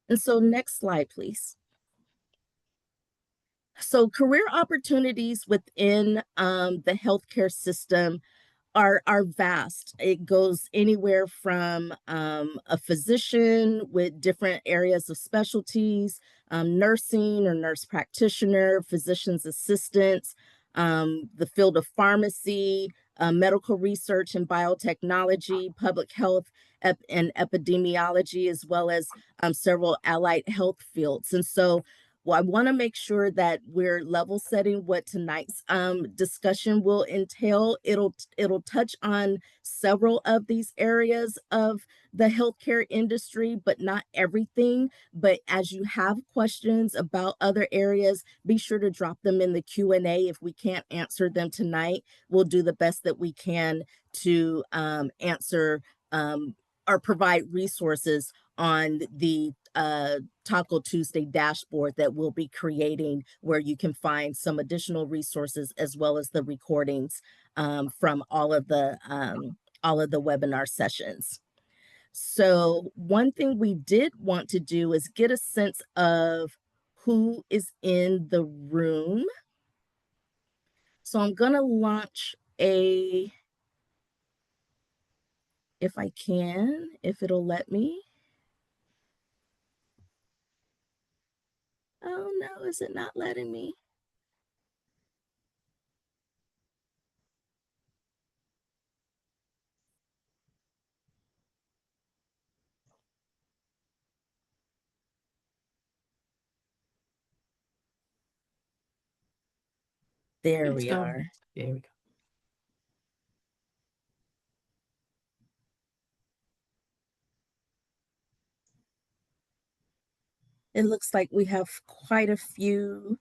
And so next slide, please. So career opportunities within the healthcare system are vast. It goes anywhere from a physician with different areas of specialties, nursing or nurse practitioner, physician's assistants, the field of pharmacy, medical research and biotechnology, public health and epidemiology, as well as several allied health fields. And so well, I want to make sure that we're level setting what tonight's discussion will entail. It'll touch on several of these areas of the healthcare industry, but not everything. But as you have questions about other areas, be sure to drop them in the Q&A. If we can't answer them tonight, we'll do the best that we can to answer or provide resources on the Taco Tuesday dashboard that we'll be creating, where you can find some additional resources as well as the recordings from all of the webinar sessions. So one thing we did want to do is get a sense of who is in the room. So I'm going to launch if I can, if it'll let me. Oh no, is it not letting me? There we are. There we go. It looks like we have quite a few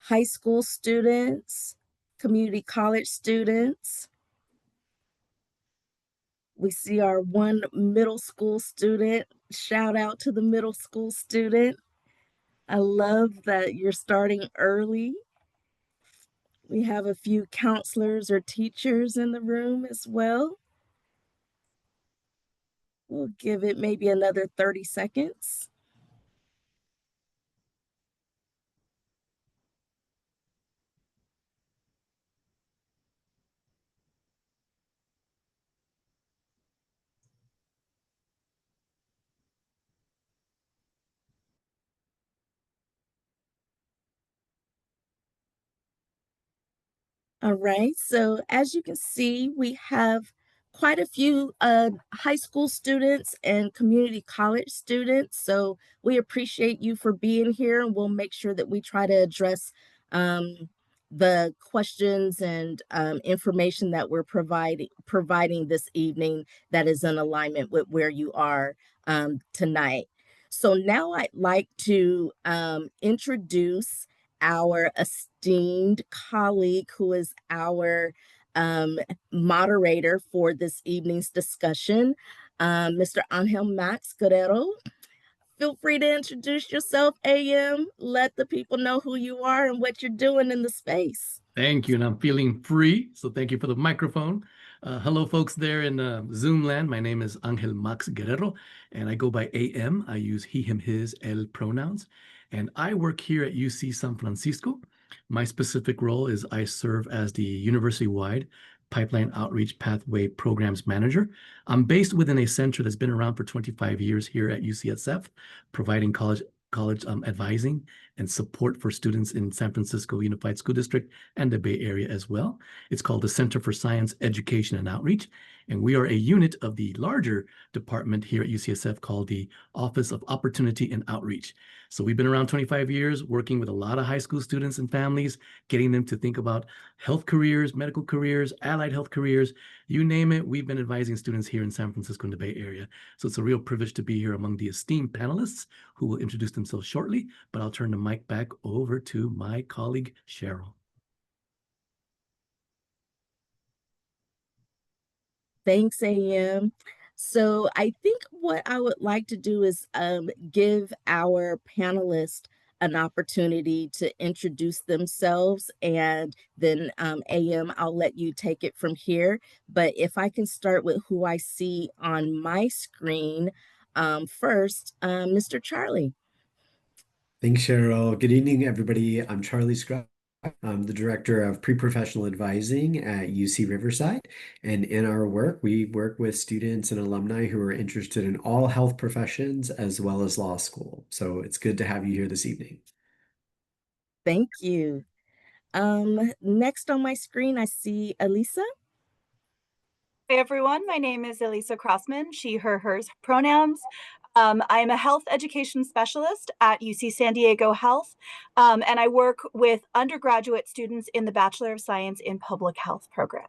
high school students, community college students. We see our one middle school student. Shout out to the middle school student. I love that you're starting early. We have a few counselors or teachers in the room as well. We'll give it maybe another 30 seconds. All right, so as you can see, we have quite a few high school students and community college students. So we appreciate you for being here, and we'll make sure that we try to address the questions and information that we're providing this evening that is in alignment with where you are tonight. So now I'd like to introduce our esteemed colleague who is our moderator for this evening's discussion, Mr. Angel Max Guerrero. Feel free to introduce yourself, AM. Let the people know who you are and what you're doing in the space. Thank you, and I'm feeling free, so thank you for the microphone. Hello, folks there in Zoom land. My name is Angel Max Guerrero, and I go by AM. I use he, him, his, el pronouns, and I work here at UC San Francisco. My specific role is I serve as the university-wide Pipeline Outreach Pathway Programs Manager. I'm based within a center that's been around for 25 years here at UCSF, providing college advising and support for students in San Francisco Unified School District and the Bay Area as well. It's called the Center for Science, Education, and Outreach. And we are a unit of the larger department here at UCSF called the Office of Opportunity and Outreach. So we've been around 25 years working with a lot of high school students and families, getting them to think about health careers, medical careers, allied health careers, you name it. We've been advising students here in San Francisco and the Bay Area. So it's a real privilege to be here among the esteemed panelists who will introduce themselves shortly, but I'll turn the mic back over to my colleague, Cheryl. Thanks, AM. So I think what I would like to do is give our panelists an opportunity to introduce themselves, and then AM, I'll let you take it from here. But if I can start with who I see on my screen, First, Mr. Charlie. Thanks, Cheryl. Good evening, everybody. I'm Charlie Scruff. I'm the Director of Pre-Professional Advising at UC Riverside. And in our work, we work with students and alumni who are interested in all health professions as well as law school. So it's good to have you here this evening. Thank you. Next on my screen, I see Elisa. Hey everyone, my name is Elisa Crossman, she, her, hers pronouns. I'm a health education specialist at UC San Diego Health, and I work with undergraduate students in the Bachelor of Science in Public Health program.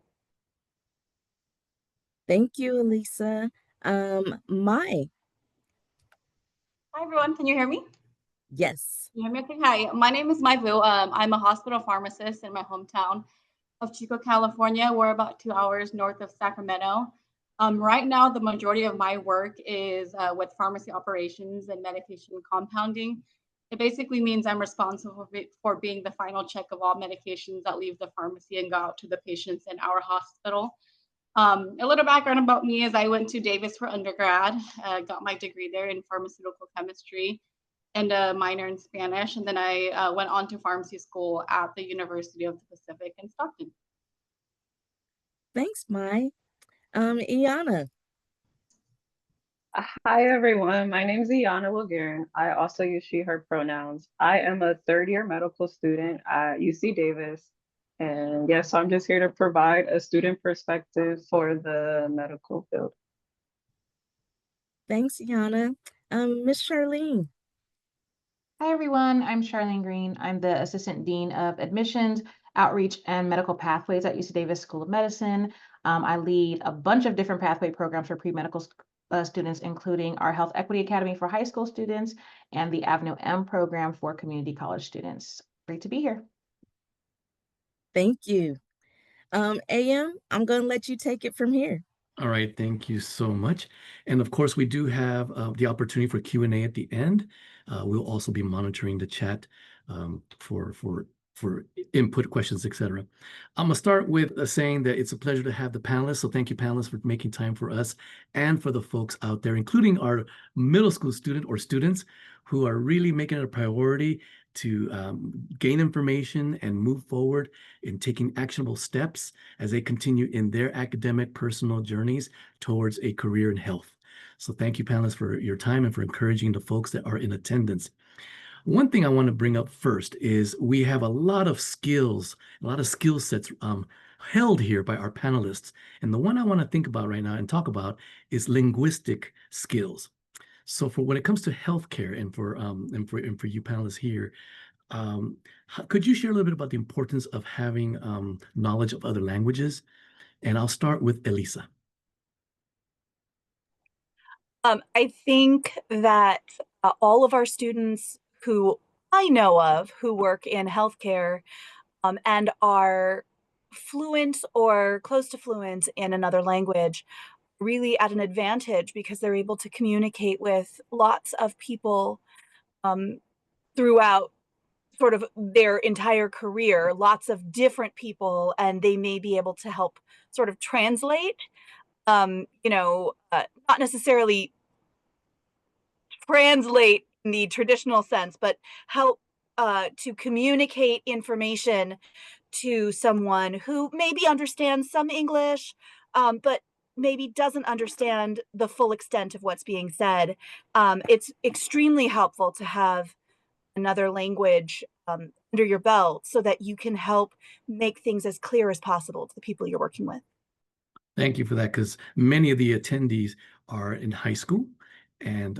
Thank you, Elisa. Mai. Hi everyone, can you hear me? Yes. Can you hear me okay? Hi, my name is Mai Vu. I'm a hospital pharmacist in my hometown of Chico, California. We're about 2 hours north of Sacramento. Right now, the majority of my work is with pharmacy operations and medication compounding. It basically means I'm responsible for being the final check of all medications that leave the pharmacy and go out to the patients in our hospital. A little background about me is I went to Davis for undergrad, got my degree there in pharmaceutical chemistry and a minor in Spanish. And then I went on to pharmacy school at the University of the Pacific in Stockton. Thanks, Mai. Iana. Hi, everyone. My name is Iana Lagurin. I also use she, her pronouns. I am a third-year medical student at UC Davis. And yes, I'm just here to provide a student perspective for the medical field. Thanks, Iana. Miss Charlene. Hi, everyone. I'm Charlene Green. I'm the Assistant Dean of Admissions, Outreach, and Medical Pathways at UC Davis School of Medicine. I lead a bunch of different pathway programs for pre-medical students, including our Health Equity Academy for high school students and the Avenue M program for community college students. Great to be here. Thank you. AM, I'm going to let you take it from here. All right, thank you so much. And of course, we do have the opportunity for Q&A at the end. We'll also be monitoring the chat for input, questions, etc. I'm gonna start with saying that it's a pleasure to have the panelists. So thank you, panelists, for making time for us and for the folks out there, including our middle school student or students who are really making it a priority to gain information and move forward in taking actionable steps as they continue in their academic personal journeys towards a career in health. So thank you, panelists, for your time and for encouraging the folks that are in attendance. One thing I want to bring up first is we have a lot of skills, a lot of skill sets held here by our panelists. And the one I want to think about right now and talk about is linguistic skills. So for when it comes to healthcare and for you panelists here, could you share a little bit about the importance of having knowledge of other languages? And I'll start with Elisa. I think that all of our students who I know of who work in healthcare and are fluent or close to fluent in another language really at an advantage because they're able to communicate with lots of people throughout sort of their entire career, lots of different people, and they may be able to help sort of translate, not necessarily translate in the traditional sense, but help to communicate information to someone who maybe understands some English, but maybe doesn't understand the full extent of what's being said. It's extremely helpful to have another language under your belt so that you can help make things as clear as possible to the people you're working with. Thank you for that, because many of the attendees are in high school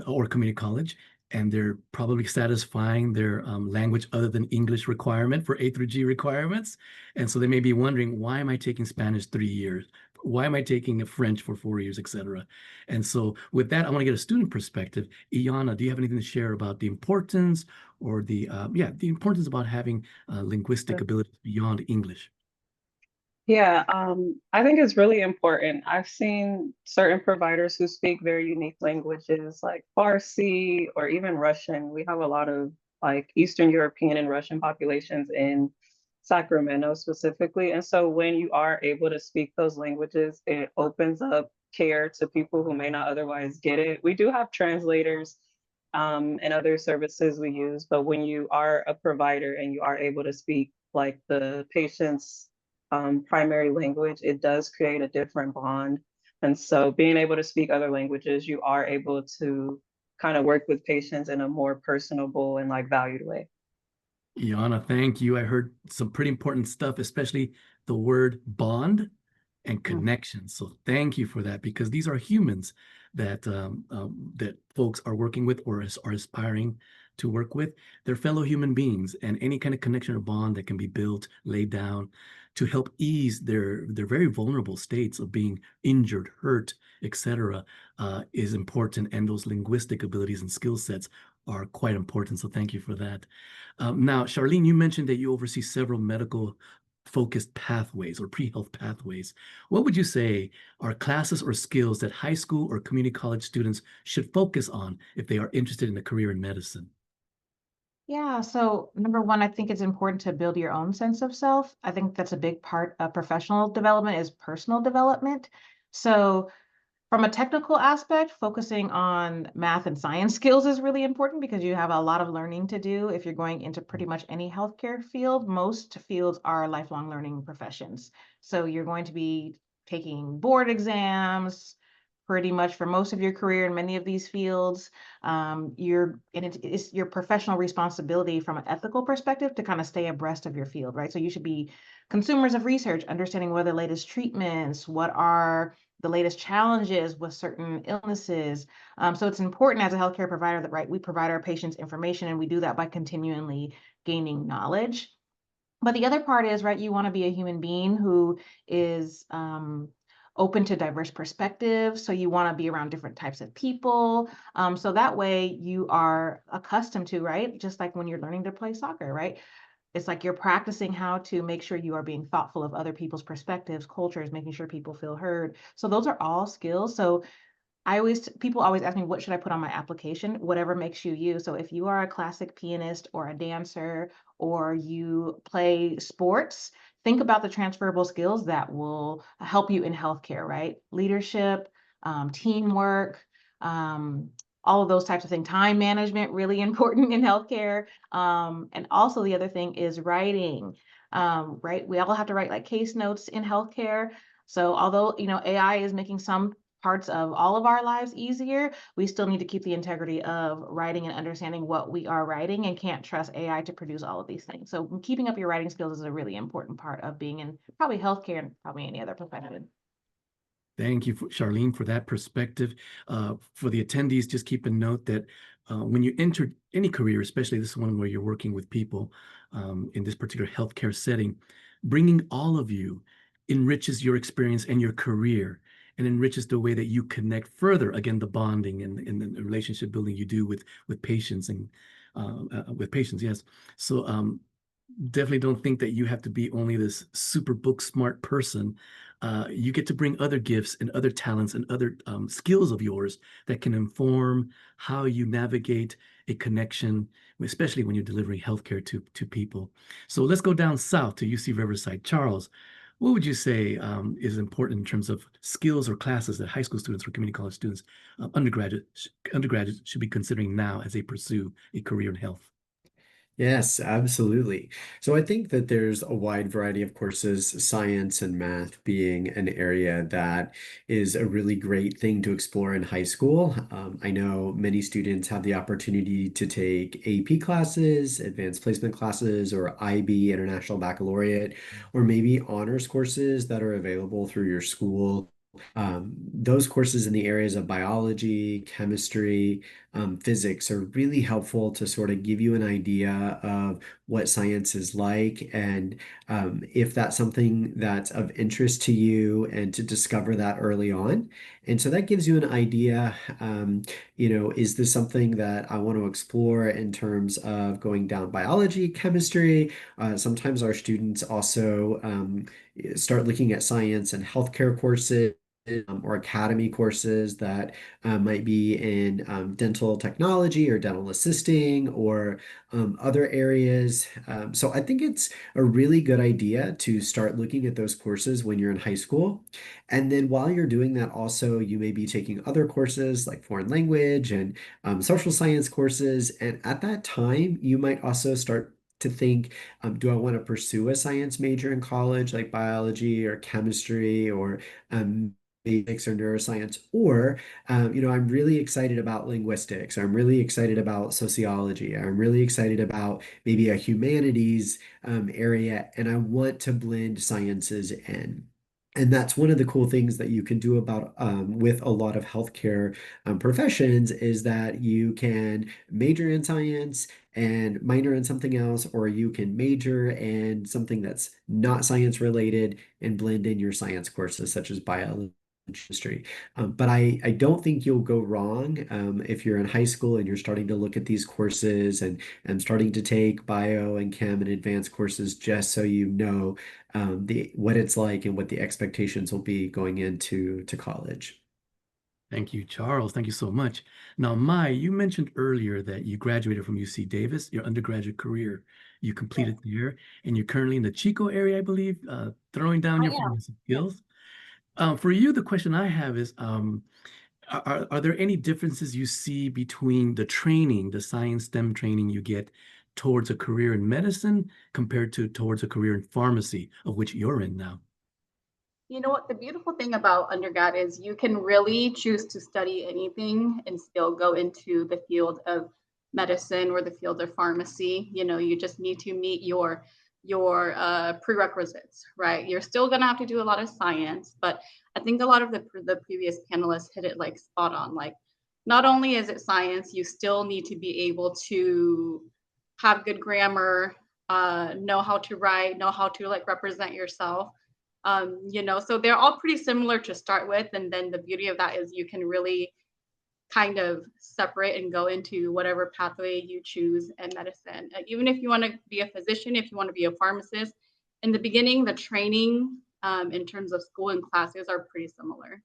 or community college, and they're probably satisfying their language other than English requirement for A through G requirements. And so they may be wondering, why am I taking Spanish 3 years? Why am I taking French for 4 years, etc.? And so with that, I want to get a student perspective. Iana, do you have anything to share about the importance or the importance about having linguistic abilities beyond English? Yeah, I think it's really important. I've seen certain providers who speak very unique languages like Farsi or even Russian. We have a lot of like Eastern European and Russian populations in Sacramento specifically. And so when you are able to speak those languages, it opens up care to people who may not otherwise get it. We do have translators and other services we use, but when you are a provider and you are able to speak like the patient's primary language, it does create a different bond. And so being able to speak other languages, you are able to kind of work with patients in a more personable and like valued way. Yana, thank you. I heard some pretty important stuff, especially the word bond and connection. So thank you for that, because these are humans that folks are working with or are aspiring to work with. They're fellow human beings, and any kind of connection or bond that can be built, laid down to help ease their very vulnerable states of being injured, hurt, etc., is important. And those linguistic abilities and skill sets are quite important. So thank you for that. Now, Charlene, you mentioned that you oversee several medical focused pathways or pre-health pathways. What would you say are classes or skills that high school or community college students should focus on if they are interested in a career in medicine? Yeah, so number one, I think it's important to build your own sense of self. I think that's a big part of professional development is personal development. So from a technical aspect, focusing on math and science skills is really important because you have a lot of learning to do if you're going into pretty much any healthcare field. Most fields are lifelong learning professions. So you're going to be taking board exams pretty much for most of your career in many of these fields. It's your professional responsibility from an ethical perspective to kind of stay abreast of your field, right? So you should be consumers of research, understanding what are the latest treatments, what are the latest challenges with certain illnesses. So it's important as a healthcare provider that, right, we provide our patients information, and we do that by continually gaining knowledge. But the other part is, right, you want to be a human being who is open to diverse perspectives. So you want to be around different types of people. So that way you are accustomed to, right, just like when you're learning to play soccer, right? It's like you're practicing how to make sure you are being thoughtful of other people's perspectives, cultures, making sure people feel heard. So those are all skills. So people always ask me, what should I put on my application? Whatever makes you you. So if you are a classic pianist or a dancer or you play sports, think about the transferable skills that will help you in healthcare, right? Leadership, teamwork, um, all of those types of things. Time management, really important in healthcare. And also the other thing is writing, right? We all have to write like case notes in healthcare. So although, AI is making some parts of all of our lives easier, we still need to keep the integrity of writing and understanding what we are writing, and can't trust AI to produce all of these things. So keeping up your writing skills is a really important part of being in probably healthcare and probably any other profession. Thank you, Charlene, for that perspective. For the attendees, just keep a note that when you enter any career, especially this one where you're working with people in this particular healthcare setting, bringing all of you enriches your experience and your career, and enriches the way that you connect further. Again, the bonding and the relationship building you do with patients and with patients. Yes. So definitely don't think that you have to be only this super book smart person. You get to bring other gifts and other talents and other skills of yours that can inform how you navigate a connection, especially when you're delivering healthcare to people. So let's go down south to UC Riverside. Charles, what would you say is important in terms of skills or classes that high school students or community college students, undergraduates should be considering now as they pursue a career in health? Yes, absolutely. So I think that there's a wide variety of courses, science and math being an area that is a really great thing to explore in high school. I know many students have the opportunity to take AP classes, advanced placement classes, or IB, International Baccalaureate, or maybe honors courses that are available through your school. Those courses in the areas of biology, chemistry, physics are really helpful to sort of give you an idea of what science is like, and if that's something that's of interest to you, and to discover that early on. And so that gives you an idea, is this something that I want to explore in terms of going down biology, chemistry? Sometimes our students also start looking at science and healthcare courses. or academy courses that might be in dental technology or dental assisting or other areas. So I think it's a really good idea to start looking at those courses when you're in high school. And then while you're doing that, also, you may be taking other courses like foreign language and social science courses. And at that time, you might also start to think, do I want to pursue a science major in college, like biology or chemistry or physics or neuroscience, or I'm really excited about linguistics, I'm really excited about sociology, I'm really excited about maybe a humanities area, and I want to blend sciences in. And that's one of the cool things that you can do about with a lot of healthcare professions is that you can major in science and minor in something else, or you can major in something that's not science related and blend in your science courses such as biology history. But I don't think you'll go wrong if you're in high school and you're starting to look at these courses and starting to take bio and chem and advanced courses just so you know the what it's like and what the expectations will be going into college. Thank you, Charles. Thank you so much. Now, Mai, you mentioned earlier that you graduated from UC Davis, your undergraduate career. You completed there, and you're currently in the Chico area, I believe, throwing down I your am. pharmacy skills. For you, the question I have is, are there any differences you see between the training, the science STEM training you get towards a career in medicine compared to towards a career in pharmacy, of which you're in now? You know what? The beautiful thing about undergrad is you can really choose to study anything and still go into the field of medicine or the field of pharmacy. You know, you just need to meet your prerequisites, right? You're still gonna have to do a lot of science, but I think a lot of the previous panelists hit it like spot on. Like, not only is it science, you still need to be able to have good grammar, know how to write, know how to like represent yourself. So they're all pretty similar to start with. And then the beauty of that is you can really kind of separate and go into whatever pathway you choose in medicine. Even if you want to be a physician, if you want to be a pharmacist, in the beginning, the training in terms of school and classes are pretty similar.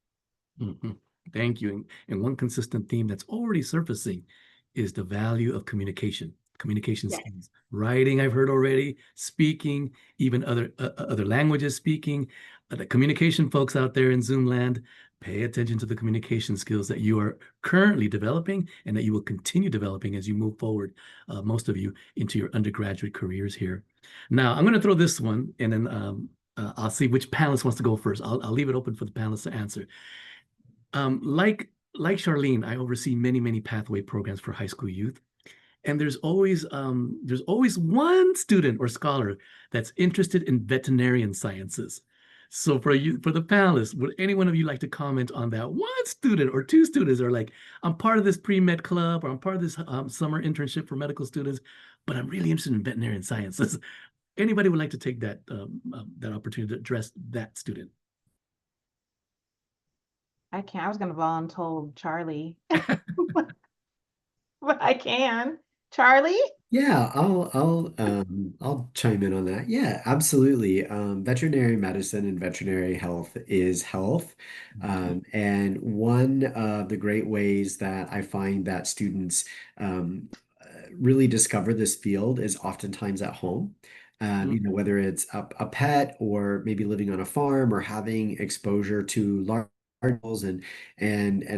Mhm. Thank you. And one consistent theme that's already surfacing is the value of communication Yes. skills. Writing, I've heard already, speaking, even other languages speaking. The communication folks out there in Zoom land, pay attention to the communication skills that you are currently developing and that you will continue developing as you move forward, most of you, into your undergraduate careers here. Now, I'm going to throw this one, and then I'll see which panelist wants to go first. I'll leave it open for the panelists to answer. Like Charlene, I oversee many pathway programs for high school youth, and there's always one student or scholar that's interested in veterinarian sciences. So for the panelists, would any one of you like to comment on that one student or two students, or like, I'm part of this pre-med club, or I'm part of this summer internship for medical students, but I'm really interested in veterinarian sciences. Anybody would like to take that opportunity to address that student? I can't. I was gonna volunteer Charlie, but I can. Charlie? Yeah, I'll chime in on that. Yeah, absolutely. Veterinary medicine and veterinary health is health. And one of the great ways that I find that students really discover this field is oftentimes at home. Whether it's a pet or maybe living on a farm or having exposure to large animals and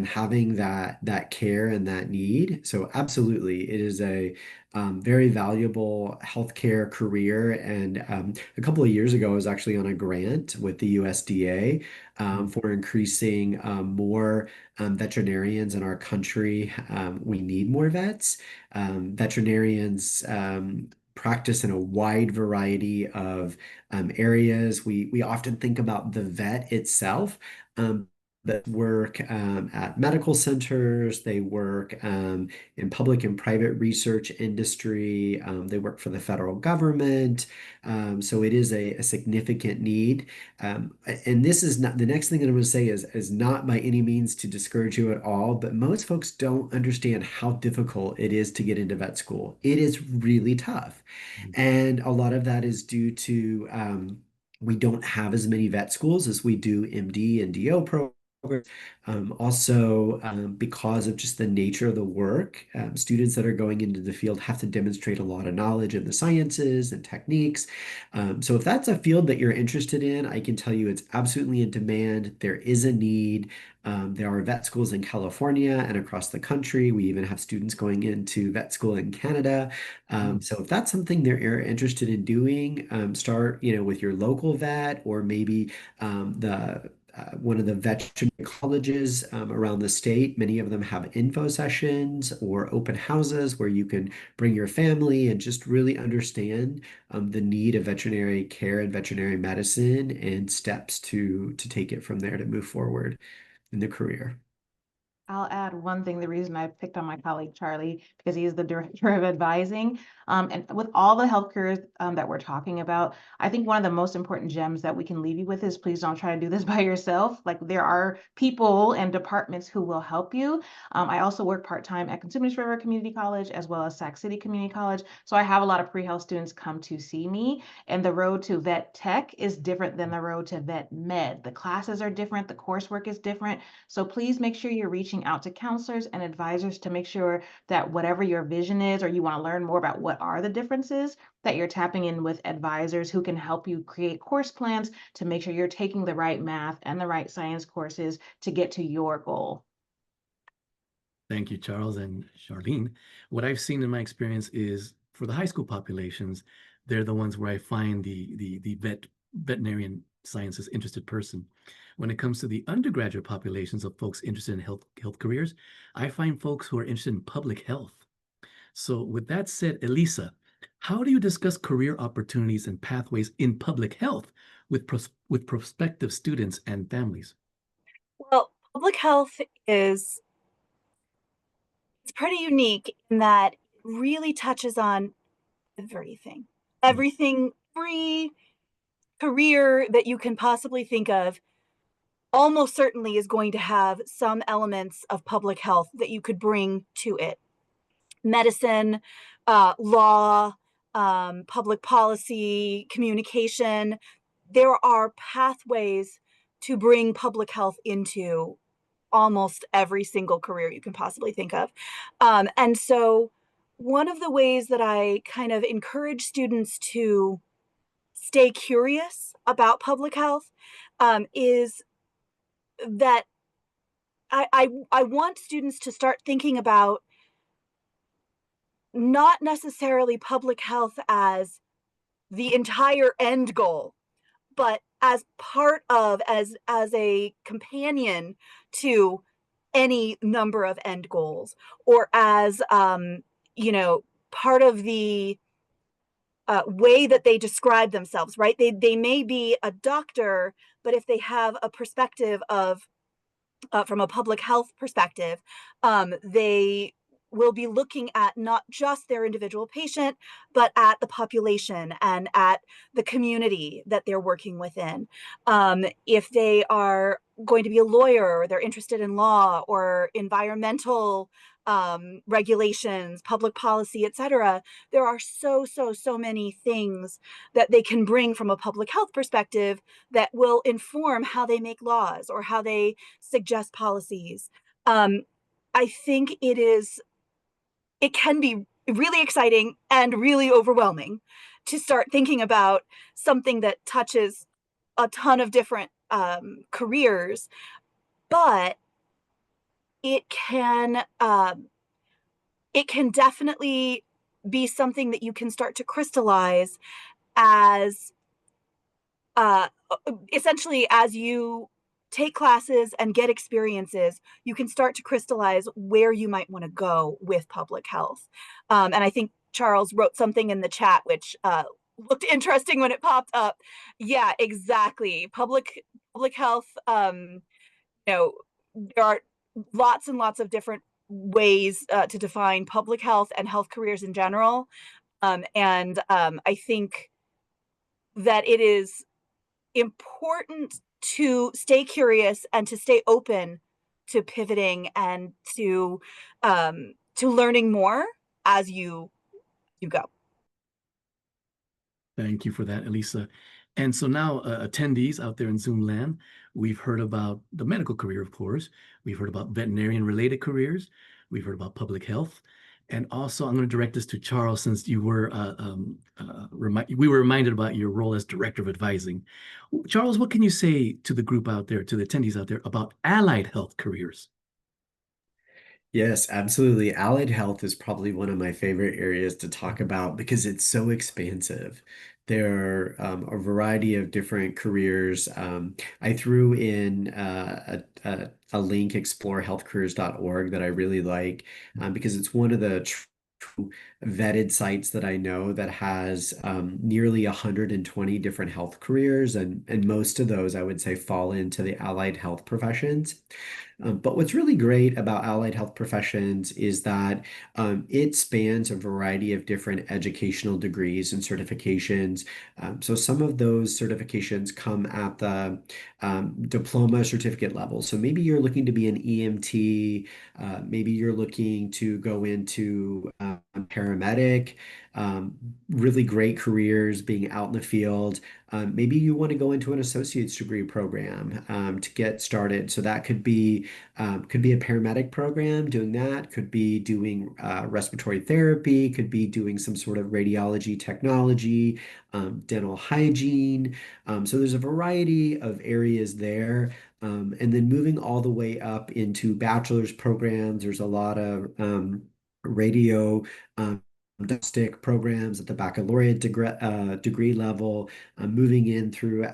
having that care and that need. So absolutely, it is a very valuable healthcare career. And a couple of years ago, I was actually on a grant with the USDA for increasing more veterinarians in our country. We need more vets. Veterinarians practice in a wide variety of areas. We often think about the vet itself. That work at medical centers, they work in public and private research industry, they work for the federal government. So it is a significant need. And this is not the next thing that I'm going to say is not by any means to discourage you at all, but most folks don't understand how difficult it is to get into vet school. It is really tough. And a lot of that is due to we don't have as many vet schools as we do MD and DO programs. Also, because of just the nature of the work, students that are going into the field have to demonstrate a lot of knowledge in the sciences and techniques. So if that's a field that you're interested in, I can tell you it's absolutely in demand. There is a need. There are vet schools in California and across the country. We even have students going into vet school in Canada. So if that's something that you're interested in doing, start, with your local vet, or maybe the one of the veterinary colleges around the state. Many of them have info sessions or open houses where you can bring your family and just really understand the need of veterinary care and veterinary medicine, and steps to take it from there to move forward in the career. I'll add one thing, the reason I picked on my colleague Charlie, because he is the director of advising. And with all the healthcare that we're talking about, I think one of the most important gems that we can leave you with is, please don't try to do this by yourself. Like, there are people and departments who will help you. I also work part-time at Consumers River Community College as well as Sac City Community College. So I have a lot of pre-health students come to see me, and the road to vet tech is different than the road to vet med. The classes are different, the coursework is different. So please make sure you're reaching out to counselors and advisors to make sure that whatever your vision is, or you want to learn more about what are the differences, that you're tapping in with advisors who can help you create course plans to make sure you're taking the right math and the right science courses to get to your goal. Thank you, Charles and Charlene. What I've seen in my experience is, for the high school populations, they're the ones where I find the veterinarian sciences interested person. When it comes to the undergraduate populations of folks interested in health careers, I find folks who are interested in public health. So with that said, Elisa, how do you discuss career opportunities and pathways in public health with prospective students and families? Well, public health is it's pretty unique in that it really touches on everything. Everything, every career that you can possibly think of almost certainly is going to have some elements of public health that you could bring to it. Medicine, law, public policy, communication. There are pathways to bring public health into almost every single career you can possibly think of. And so one of the ways that I kind of encourage students to stay curious about public health is that I want students to start thinking about not necessarily public health as the entire end goal, but as part of, as a companion to any number of end goals, or as part of the way that they describe themselves, right? They may be a doctor, but if they have a perspective of from a public health perspective, they will be looking at not just their individual patient, but at the population and at the community that they're working within. If they are going to be a lawyer, or they're interested in law or environmental regulations, public policy, etc., there are so many things that they can bring from a public health perspective that will inform how they make laws or how they suggest policies. I think it can be really exciting and really overwhelming to start thinking about something that touches a ton of different careers, but it can definitely be something that you can start to crystallize as uh, essentially, as you take classes and get experiences, you can start to crystallize where you might want to go with public health. And I think Charles wrote something in the chat which looked interesting when it popped up. Yeah, exactly. Public health. There are lots and lots of different ways to define public health and health careers in general. And I think that it is important to stay curious and to stay open to pivoting and to learning more as you go. Thank you for that, Elisa. And so now, attendees out there in Zoom land, We've heard about the medical career, of course. We've heard about veterinarian-related careers. We've heard about public health. And also, I'm going to direct this to Charles, since you were we were reminded about your role as director of advising. Charles, what can you say to the group out there, to the attendees out there, about allied health careers? Yes, absolutely. Allied health is probably one of my favorite areas to talk about because it's so expansive. There are a variety of different careers. I threw in a link, explorehealthcareers.org, that I really like because it's one of the true vetted sites that I know that has nearly 120 different health careers, and most of those I would say fall into the allied health professions. But what's really great about allied health professions is that it spans a variety of different educational degrees and certifications. So some of those certifications come at the diploma certificate level. So maybe you're looking to be an EMT, maybe you're looking to go into paramedic, really great careers being out in the field. Maybe you want to go into an associate's degree program to get started. So that could be a paramedic program doing that, could be doing respiratory therapy, could be doing some sort of radiology technology, dental hygiene. So there's a variety of areas there. And then moving all the way up into bachelor's programs, there's a lot of radio. Diagnostic programs at the baccalaureate degree level, moving in through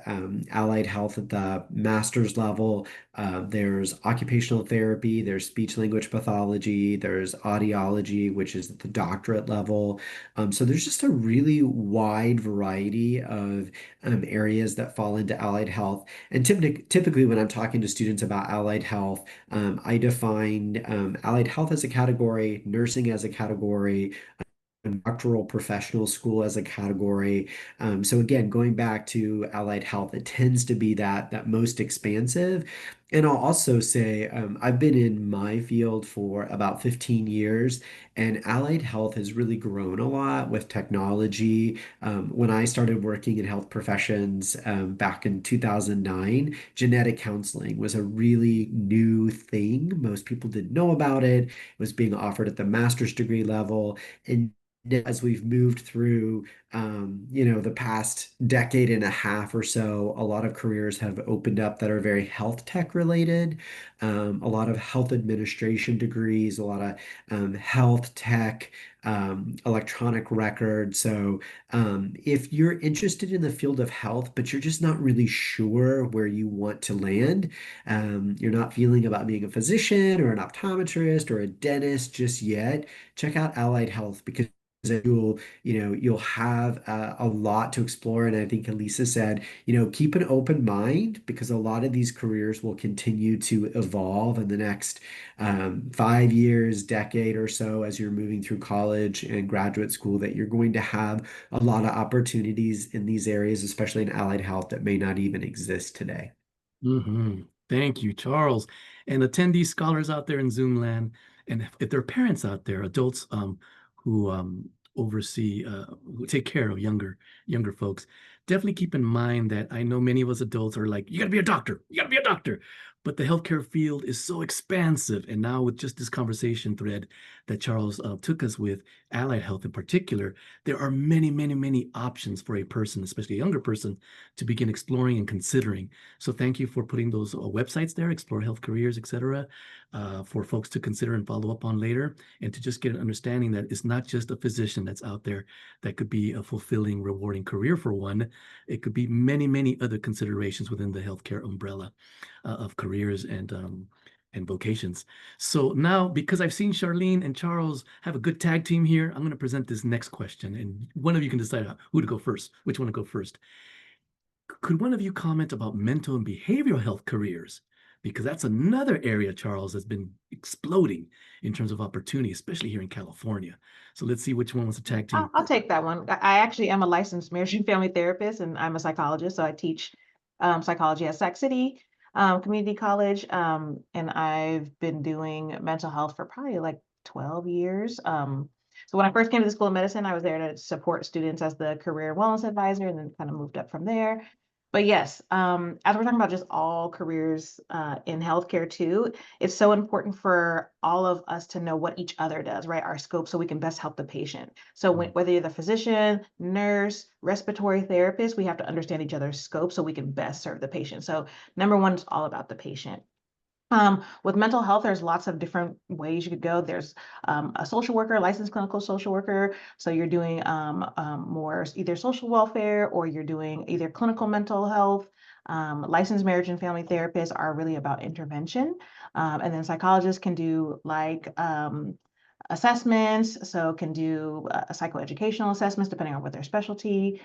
allied health at the master's level. There's occupational therapy, there's speech language pathology, there's audiology, which is at the doctorate level. So there's just a really wide variety of areas that fall into allied health. And typically, when I'm talking to students about allied health, I define allied health as a category, nursing as a category, doctoral professional school as a category. So again, going back to allied health, it tends to be that most expansive. And I'll also say I've been in my field for about 15 years, and allied health has really grown a lot with technology. When I started working in health professions back in 2009, genetic counseling was a really new thing. Most people didn't know about it. It was being offered at the master's degree level. And as we've moved through, the past decade and a half or so, a lot of careers have opened up that are very health tech related. A lot of health administration degrees, a lot of health tech, electronic record. So if you're interested in the field of health, but you're just not really sure where you want to land, you're not feeling about being a physician or an optometrist or a dentist just yet, check out allied health because you'll have a lot to explore. And I think Elisa said, keep an open mind because a lot of these careers will continue to evolve in the next 5 years, decade or so as you're moving through college and graduate school, that you're going to have a lot of opportunities in these areas, especially in allied health, that may not even exist today. Thank you, Charles. And attendee scholars out there in Zoom land, and if there are parents out there, adults who oversee, who take care of younger folks, definitely keep in mind that I know many of us adults are like, you got to be a doctor, you got to be a doctor. But the healthcare field is so expansive. And now with just this conversation thread that Charles took us with, allied health in particular, there are many, many, many options for a person, especially a younger person, to begin exploring and considering. So thank you for putting those websites there, Explore Health Careers, etc., for folks to consider and follow up on later, and to just get an understanding that it's not just a physician that's out there that could be a fulfilling, rewarding career for one. It could be many, many other considerations within the healthcare umbrella of careers and vocations. So now, because I've seen Charlene and Charles have a good tag team here, I'm going to present this next question, and one of you can decide who to go first, which one to go first. Could one of you comment about mental and behavioral health careers? Because that's another area, Charles, that's been exploding in terms of opportunity, especially here in California. So let's see which one wants to tag team. I'll take that one. I actually am a licensed marriage and family therapist, and I'm a psychologist. So I teach psychology at Sac City Community College, and I've been doing mental health for probably like 12 years. So when I first came to the School of Medicine, I was there to support students as the career wellness advisor, and then kind of moved up from there. But yes, as we're talking about just all careers in healthcare too, it's so important for all of us to know what each other does, right? Our scope, so we can best help the patient. So whether you're the physician, nurse, respiratory therapist, we have to understand each other's scope so we can best serve the patient. So number one is all about the patient. With mental health, there's lots of different ways you could go. There's a social worker, licensed clinical social worker. So you're doing more either social welfare, or you're doing either clinical mental health. Licensed marriage and family therapists are really about intervention. And then psychologists can do like assessments, so can do psychoeducational assessments depending on what their specialty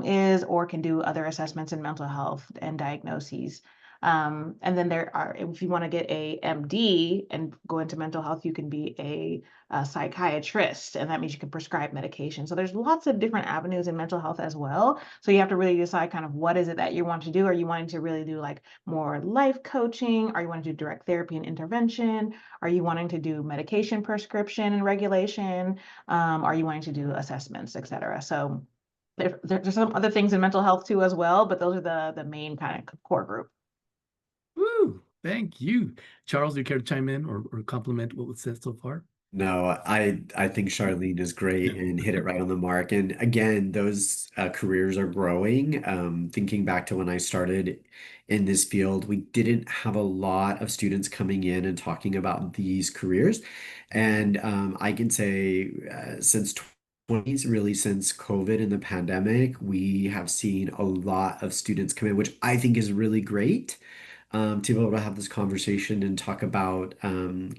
is, or can do other assessments in mental health and diagnoses. And then there are, if you want to get a MD and go into mental health, you can be a psychiatrist, and that means you can prescribe medication. So there's lots of different avenues in mental health as well. So you have to really decide kind of what is it that you want to do. Are you wanting to really do like more life coaching? Are you wanting to do direct therapy and intervention? Are you wanting to do medication prescription and regulation? Are you wanting to do assessments, et cetera? So there's some other things in mental health too as well, but those are the main kind of core group. Woo, thank you. Charles, do you care to chime in or compliment what was said so far? No, I think Charlene is great and hit it right on the mark. And again, those careers are growing. Thinking back to when I started in this field, we didn't have a lot of students coming in and talking about these careers. And I can say since 20s, really since COVID and the pandemic, we have seen a lot of students come in, which I think is really great, to be able to have this conversation and talk about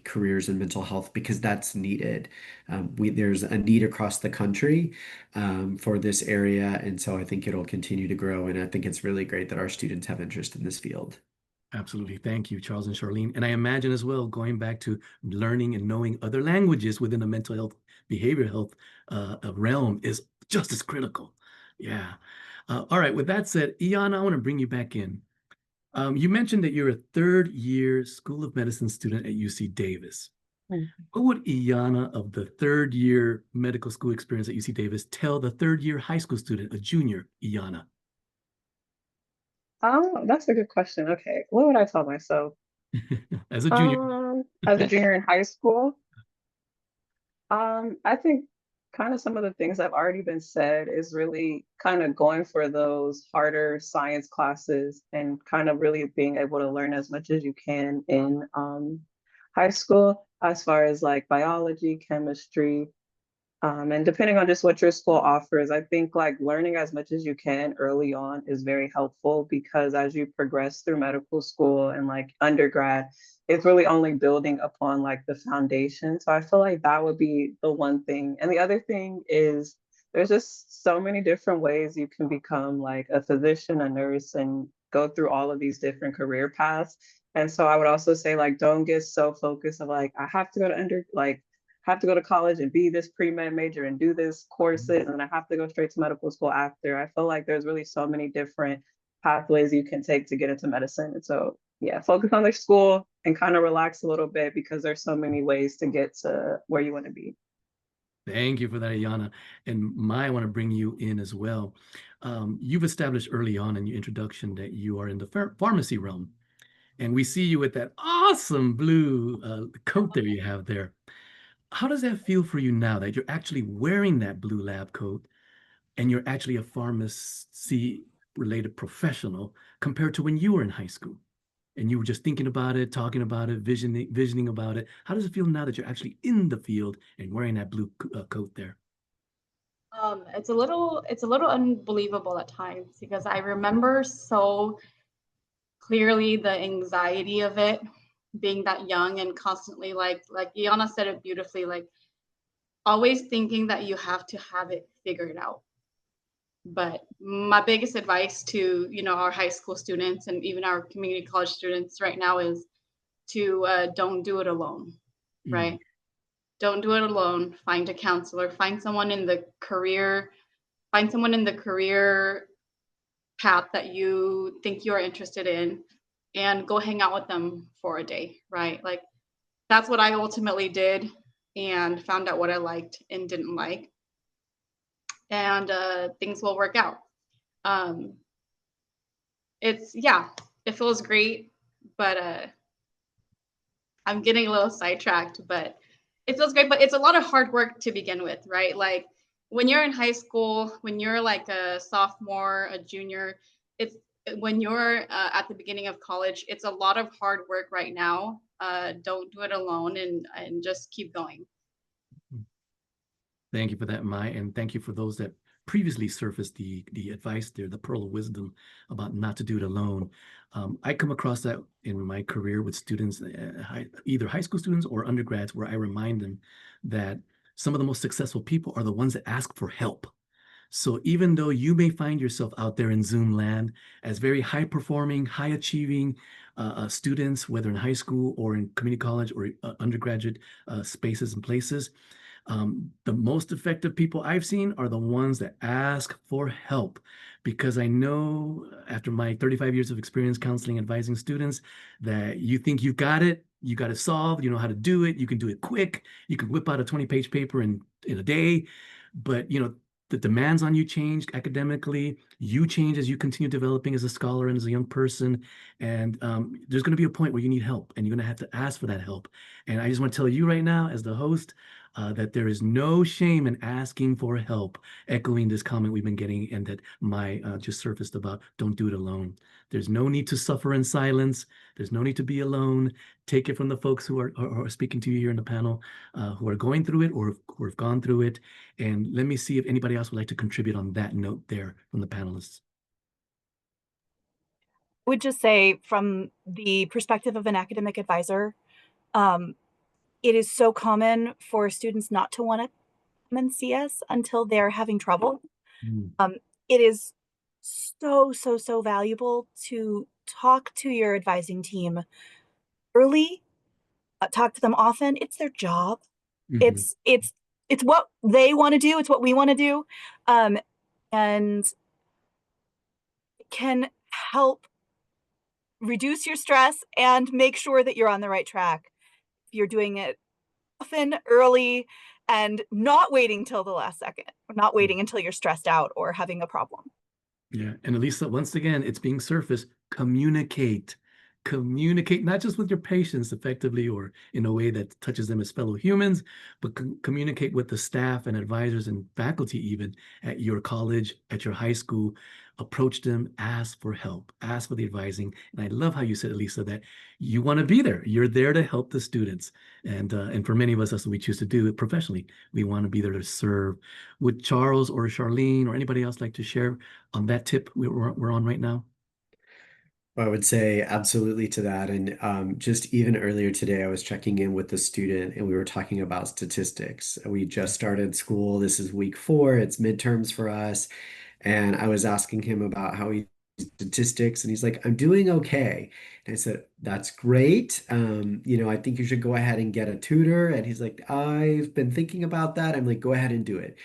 careers in mental health, because that's needed. There's a need across the country for this area, and so I think it'll continue to grow. And I think it's really great that our students have interest in this field. Absolutely. Thank you, Charles and Charlene. And I imagine as well, going back to learning and knowing other languages within the mental health, behavioral health realm is just as critical. Yeah. All right. With that said, Iana, I want to bring you back in. You mentioned that you're a third-year School of Medicine student at UC Davis. What would Iana of the third-year medical school experience at UC Davis tell the third-year high school student, a junior Iana? Oh, that's a good question. Okay, what would I tell myself? As a junior. As a junior in high school, I think kind of some of the things that have already been said is really kind of going for those harder science classes and kind of really being able to learn as much as you can in high school, as far as like biology, chemistry, and depending on just what your school offers, I think like learning as much as you can early on is very helpful, because as you progress through medical school and like undergrad, it's really only building upon like the foundation. So I feel like that would be the one thing. And the other thing is there's just so many different ways you can become like a physician, a nurse, and go through all of these different career paths. And so I would also say like don't get so focused of like I have to go to have to go to college and be this pre-med major and do this courses, and I have to go straight to medical school after. I feel like there's really so many different pathways you can take to get into medicine. And so yeah, focus on their school and kind of relax a little bit, because there's so many ways to get to where you want to be. Thank you for that, Iana. And I want to bring you in as well. You've established early on in your introduction that you are in the pharmacy realm. And we see you with that awesome blue coat there you have there. How does that feel for you now that you're actually wearing that blue lab coat and you're actually a pharmacy related professional compared to when you were in high school and you were just thinking about it, talking about it, visioning about it? How does it feel now that you're actually in the field and wearing that blue coat there? It's a little unbelievable at times, because I remember so clearly the anxiety of it, being that young and constantly like Iana said it beautifully, like always thinking that you have to have it figured out. But my biggest advice to, you know, our high school students and even our community college students right now is to don't do it alone, right? Don't do it alone. Find a counselor, find someone in the career path that you think you're interested in, and go hang out with them for a day, right? Like that's what I ultimately did, and found out what I liked and didn't like, and things will work out. yeah, it feels great, but I'm getting a little sidetracked, but it feels great, but it's a lot of hard work to begin with, right? Like when you're in high school, when you're like a sophomore, a junior, it's when you're at the beginning of college, it's a lot of hard work right now. Don't do it alone, and just keep going. Thank you for that, Mai, and thank you for those that previously surfaced the advice there, the pearl of wisdom about not to do it alone. I come across that in my career with students, either high school students or undergrads, where I remind them that some of the most successful people are the ones that ask for help. So even though you may find yourself out there in Zoom land as very high performing, high achieving students, whether in high school or in community college or undergraduate spaces and places, the most effective people I've seen are the ones that ask for help, because I know after my 35 years of experience counseling, advising students, that you think you got it solved, you know how to do it, you can do it quick, you can whip out a 20-page paper in a day, but the demands on you change academically, you change as you continue developing as a scholar and as a young person, and there's going to be a point where you need help, and you're going to have to ask for that help. And I just want to tell you right now, as the host, that there is no shame in asking for help, echoing this comment we've been getting and that Mai just surfaced about don't do it alone. There's no need to suffer in silence. There's no need to be alone. Take it from the folks who are speaking to you here in the panel, who are going through it or who have gone through it. And let me see if anybody else would like to contribute on that note there from the panelists. I would just say, from the perspective of an academic advisor, it is so common for students not to want to come and see us until they're having trouble. Mm. It is so valuable to talk to your advising team early, talk to them often. It's their job. Mhm. It's what they want to do. It's what we want to do. And it can help reduce your stress and make sure that you're on the right track. If you're doing it often, early, and not waiting till the last second, or not waiting until you're stressed out or having a problem. Yeah. And Elisa, once again, it's being surfaced. Communicate. Communicate not just with your patients effectively or in a way that touches them as fellow humans, but communicate with the staff and advisors and faculty even at your college, at your high school. Approach them, ask for help, ask for the advising. And I love how you said, Elisa, that you want to be there. You're there to help the students. And for many of us, that's what we choose to do professionally. We want to be there to serve. Would Charles or Charlene or anybody else like to share on that tip we're on right now? I would say absolutely to that. And just even earlier today, I was checking in with the student and we were talking about statistics. We just started school. This is week 4. It's midterms for us. And I was asking him about how he statistics and he's like, I'm doing okay. And I said, that's great. I think you should go ahead and get a tutor. And he's like, I've been thinking about that. I'm like, go ahead and do it.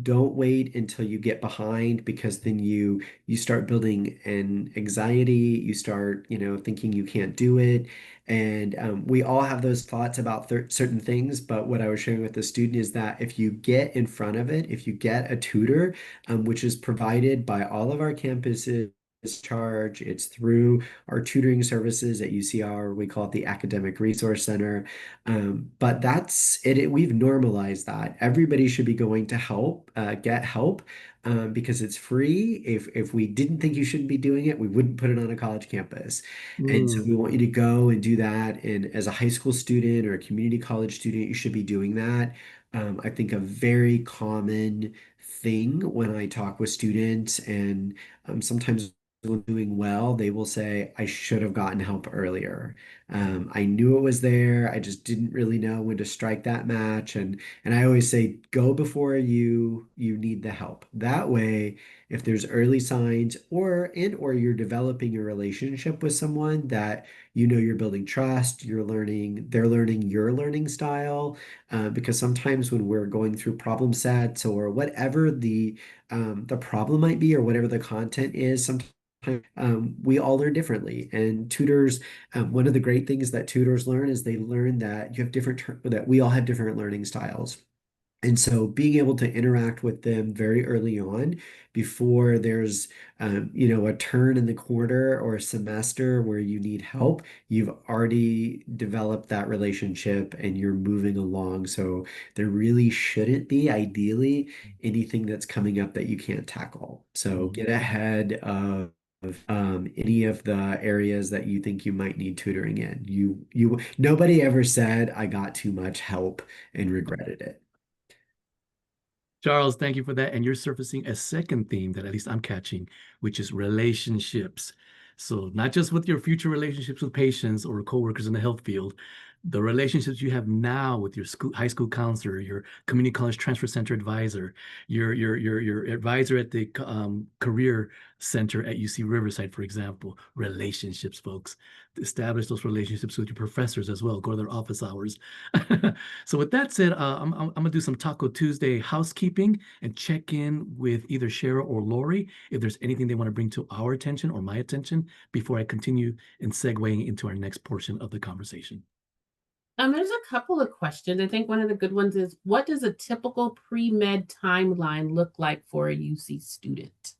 Don't wait until you get behind, because then you start building an anxiety, you start thinking you can't do it. And we all have those thoughts about certain things, but what I was sharing with the student is that if you get in front of it, if you get a tutor, which is provided by all of our campuses, charge. It's through our tutoring services at UCR. We call it the Academic Resource Center. But that's it. We've normalized that. Everybody should be going to get help, because it's free. If we didn't think you shouldn't be doing it, we wouldn't put it on a college campus. And so we want you to go and do that. And as a high school student or a community college student, you should be doing that. I think a very common thing when I talk with students, and sometimes when doing well, they will say, I should have gotten help earlier. I knew it was there. I just didn't really know when to strike that match. And I always say, go before you need the help. That way, if there's early signs or you're developing a relationship with someone that you're building trust, they're learning your learning style. Because sometimes when we're going through problem sets or whatever the problem might be or whatever the content is, sometimes we all learn differently. And tutors, one of the great things that tutors learn is they learn that that we all have different learning styles. And so being able to interact with them very early on before there's, a turn in the quarter or a semester where you need help, you've already developed that relationship and you're moving along. So there really shouldn't be, ideally, anything that's coming up that you can't tackle. So get ahead of any of the areas that you think you might need tutoring in. Nobody ever said I got too much help and regretted it. Charles, thank you for that. And you're surfacing a second theme that at least I'm catching, which is relationships. So not just with your future relationships with patients or coworkers in the health field, the relationships you have now with your high school counselor, your community college transfer center advisor, your advisor at the career center at UC Riverside, for example. Relationships, folks. Establish those relationships with your professors as well. Go to their office hours. So with that said, I'm gonna do some Taco Tuesday housekeeping and check in with either Shara or Lori if there's anything they want to bring to our attention or my attention before I continue and segueing into our next portion of the conversation. There's a couple of questions. I think one of the good ones is, what does a typical pre-med timeline look like for a UC student?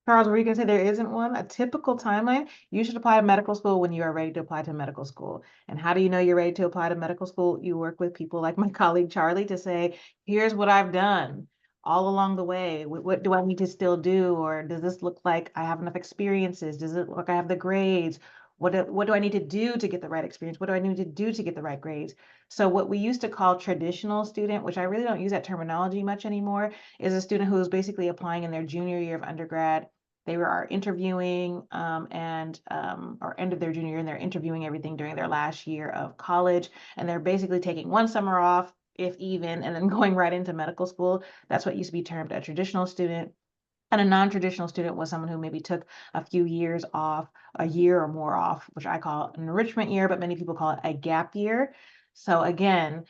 Charles, were you going to say there isn't one? A typical timeline? You should apply to medical school when you are ready to apply to medical school. And how do you know you're ready to apply to medical school? You work with people like my colleague Charlie to say, here's what I've done all along the way. What do I need to still do? Or does this look like I have enough experiences? Does it look like I have the grades? What do I need to do to get the right experience? What do I need to do to get the right grades? So what we used to call traditional student, which I really don't use that terminology much anymore, is a student who is basically applying in their junior year of undergrad. They are interviewing or end of their junior year, and they're interviewing everything during their last year of college. And they're basically taking one summer off, if even, and then going right into medical school. That's what used to be termed a traditional student. And a non-traditional student was someone who maybe took a few years off, a year or more off, which I call an enrichment year, but many people call it a gap year. So again,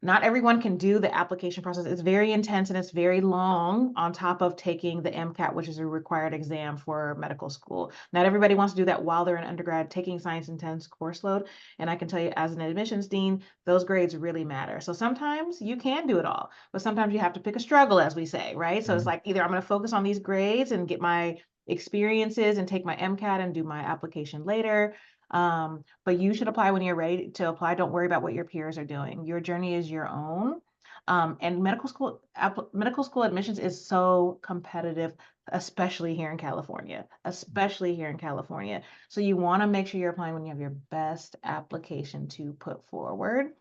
not everyone can do the application process. It's very intense and it's very long on top of taking the MCAT, which is a required exam for medical school. Not everybody wants to do that while they're in undergrad taking science intense course load. And I can tell you, as an admissions dean, those grades really matter. So sometimes you can do it all, but sometimes you have to pick a struggle, as we say, right? So it's like, either I'm going to focus on these grades and get my experiences and take my MCAT and do my application later. But you should apply when you're ready to apply. Don't worry about what your peers are doing. Your journey is your own. And medical school admissions is so competitive, especially here in California, So you want to make sure you're applying when you have your best application to put forward.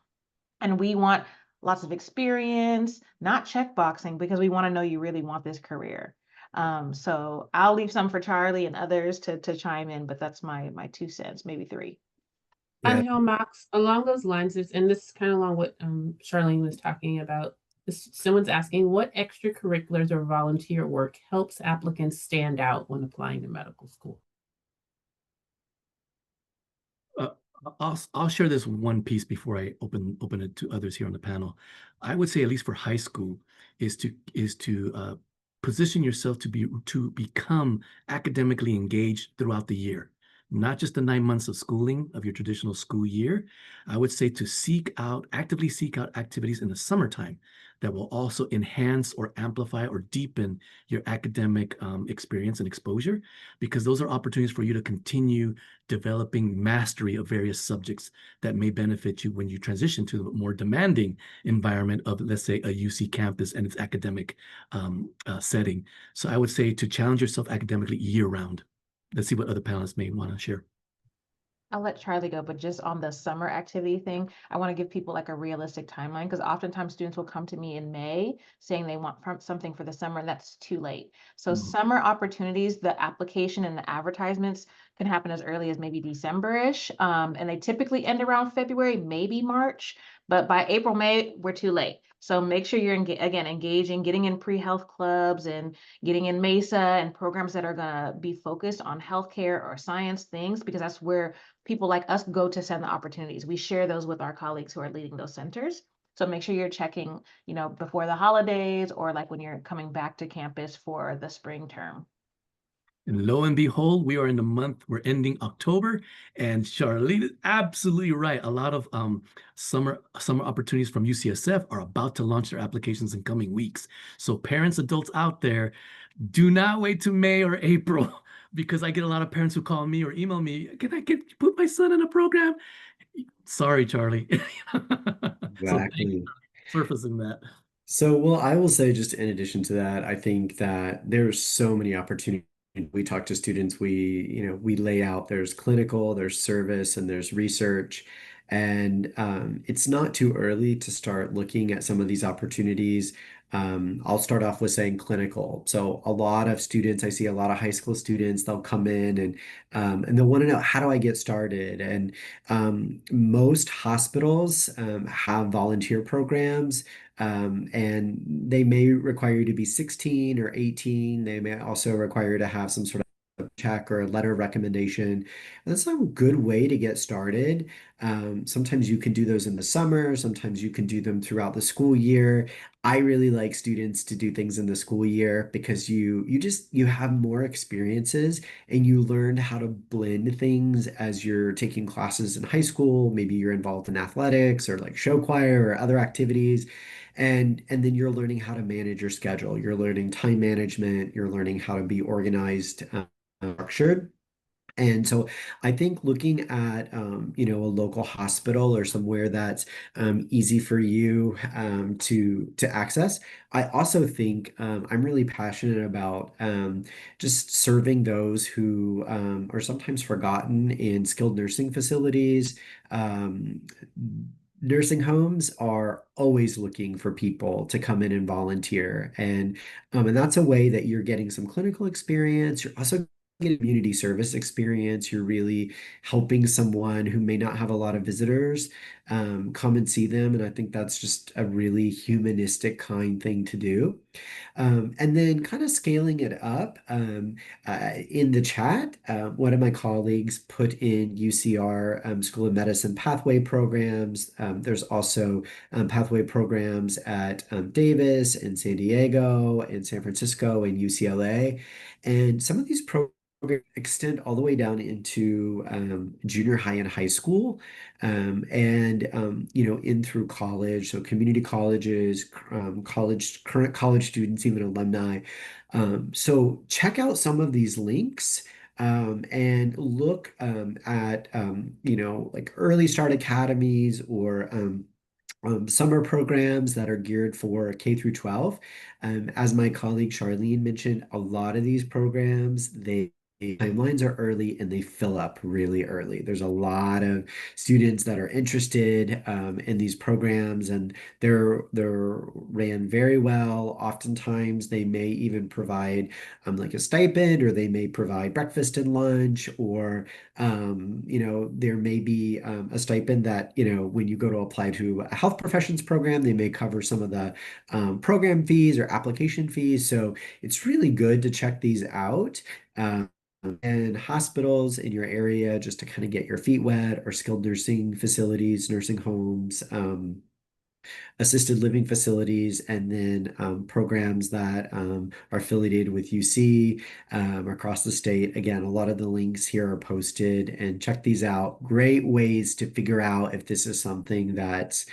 And we want lots of experience, not checkboxing, because we want to know you really want this career. So I'll leave some for Charlie and others to chime in, but that's my 2 cents, maybe 3. And Max, along those lines, and this is kind of along what Charlene was talking about. Someone's asking, what extracurriculars or volunteer work helps applicants stand out when applying to medical school? I'll share this one piece before I open it to others here on the panel. I would say, at least for high school, is to position yourself to become academically engaged throughout the year, not just the 9 months of schooling of your traditional school year. I would say to actively seek out activities in the summertime that will also enhance or amplify or deepen your academic experience and exposure, because those are opportunities for you to continue developing mastery of various subjects that may benefit you when you transition to a more demanding environment of, let's say, a UC campus and its academic setting. So I would say to challenge yourself academically year round. Let's see what other panelists may want to share. I'll let Charlie go, but just on the summer activity thing, I want to give people like a realistic timeline, because oftentimes students will come to me in May saying they want something for the summer, and that's too late. So summer opportunities, the application and the advertisements can happen as early as maybe December-ish, and they typically end around February, maybe March, but by April, May, we're too late. So make sure you're engaging, getting in pre-health clubs and getting in MESA and programs that are going to be focused on healthcare or science things, because that's where people like us go to send the opportunities. We share those with our colleagues who are leading those centers. So make sure you're checking, before the holidays, or like when you're coming back to campus for the spring term. And lo and behold, we are in the month, we're ending October, and Charlene is absolutely right. A lot of summer opportunities from UCSF are about to launch their applications in coming weeks. So parents, adults out there, do not wait to May or April because I get a lot of parents who call me or email me, can I put my son in a program? Sorry, Charlie. So thank you Exactly. for surfacing that. So, well, I will say just in addition to that, I think that there's so many opportunities. We talk to students, we lay out there's clinical, there's service, and there's research. And it's not too early to start looking at some of these opportunities. I'll start off with saying clinical. So a lot of students, I see a lot of high school students, they'll come in and they'll want to know, how do I get started? And most hospitals have volunteer programs. And they may require you to be 16 or 18. They may also require you to have some sort of check or a letter of recommendation. That's a good way to get started. Sometimes you can do those in the summer, sometimes you can do them throughout the school year. I really like students to do things in the school year because you have more experiences and you learn how to blend things as you're taking classes in high school. Maybe you're involved in athletics or like show choir or other activities. And then you're learning how to manage your schedule. You're learning time management. You're learning how to be organized, structured. And so I think looking at a local hospital or somewhere that's easy for you to access. I also think I'm really passionate about just serving those who are sometimes forgotten in skilled nursing facilities. Um, Nursing homes are always looking for people to come in and volunteer, and that's a way that you're getting some clinical experience. You're also get a community service experience. You're really helping someone who may not have a lot of visitors come and see them. And I think that's just a really humanistic, kind thing to do. And then kind of scaling it up in the chat, one of my colleagues put in UCR School of Medicine pathway programs. There's also pathway programs at Davis and San Diego and San Francisco and UCLA. And some of these programs extend all the way down into junior high and high school, and in through college. So community colleges, current college students, even alumni. So check out some of these links. And look at like early start academies or summer programs that are geared for K through 12. As my colleague Charlene mentioned, a lot of these programs, they timelines are early and they fill up really early. There's a lot of students that are interested in these programs, and they're ran very well. Oftentimes, they may even provide like a stipend, or they may provide breakfast and lunch, or there may be a stipend that, when you go to apply to a health professions program, they may cover some of the program fees or application fees. So it's really good to check these out. And hospitals in your area, just to kind of get your feet wet, or skilled nursing facilities, nursing homes, assisted living facilities, and then programs that are affiliated with UC across the state. Again, a lot of the links here are posted, and check these out. Great ways to figure out if this is something that's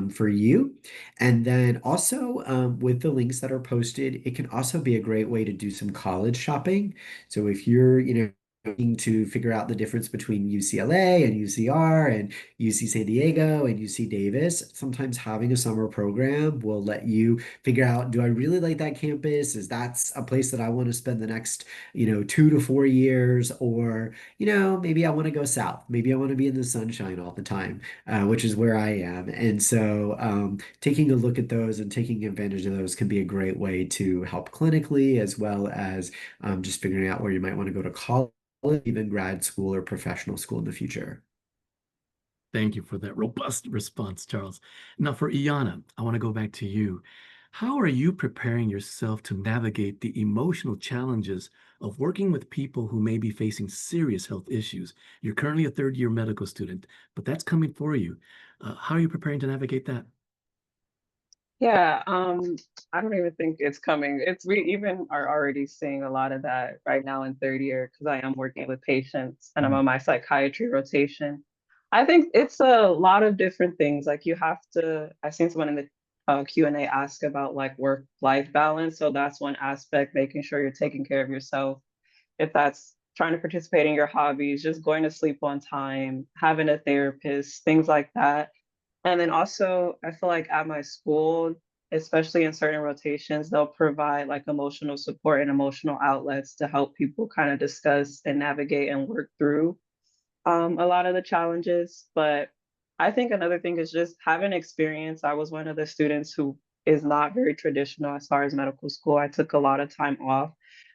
for you. And then also with the links that are posted, it can also be a great way to do some college shopping. So if you're, looking to figure out the difference between UCLA and UCR and UC San Diego and UC Davis, sometimes having a summer program will let you figure out, do I really like that campus? Is that a place that I want to spend the next, 2 to 4 years? Or, maybe I want to go south. Maybe I want to be in the sunshine all the time, which is where I am. And so taking a look at those and taking advantage of those can be a great way to help clinically, as well as just figuring out where you might want to go to college, even grad school or professional school in the future. Thank you for that robust response, Charles. Now, for Iana, I want to go back to you. How are you preparing yourself to navigate the emotional challenges of working with people who may be facing serious health issues? You're currently a third-year medical student, but that's coming for you. How are you preparing to navigate that? Yeah, I don't even think it's coming. We even are already seeing a lot of that right now in third year because I am working with patients and I'm Mhm. on my psychiatry rotation. I think it's a lot of different things. Like you have to, I seen someone in the Q&A ask about like work-life balance. So that's one aspect, making sure you're taking care of yourself. If that's trying to participate in your hobbies, just going to sleep on time, having a therapist, things like that. And then also, I feel like at my school, especially in certain rotations, they'll provide like emotional support and emotional outlets to help people kind of discuss and navigate and work through a lot of the challenges. But I think another thing is just having experience. I was one of the students who is not very traditional as far as medical school. I took a lot of time off.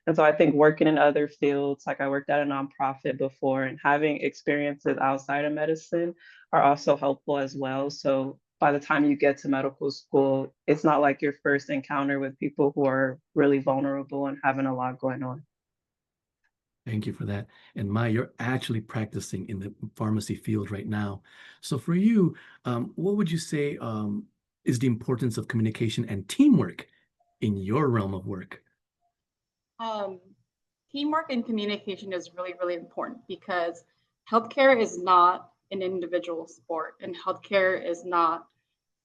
And so I think working in other fields, like I worked at a nonprofit before, and having experiences outside of medicine are also helpful as well. So by the time you get to medical school, it's not like your first encounter with people who are really vulnerable and having a lot going on. Thank you for that. And Maya, you're actually practicing in the pharmacy field right now. So for you, what would you say is the importance of communication and teamwork in your realm of work? Um, Teamwork and communication is really, really important because healthcare is not an individual sport, and healthcare is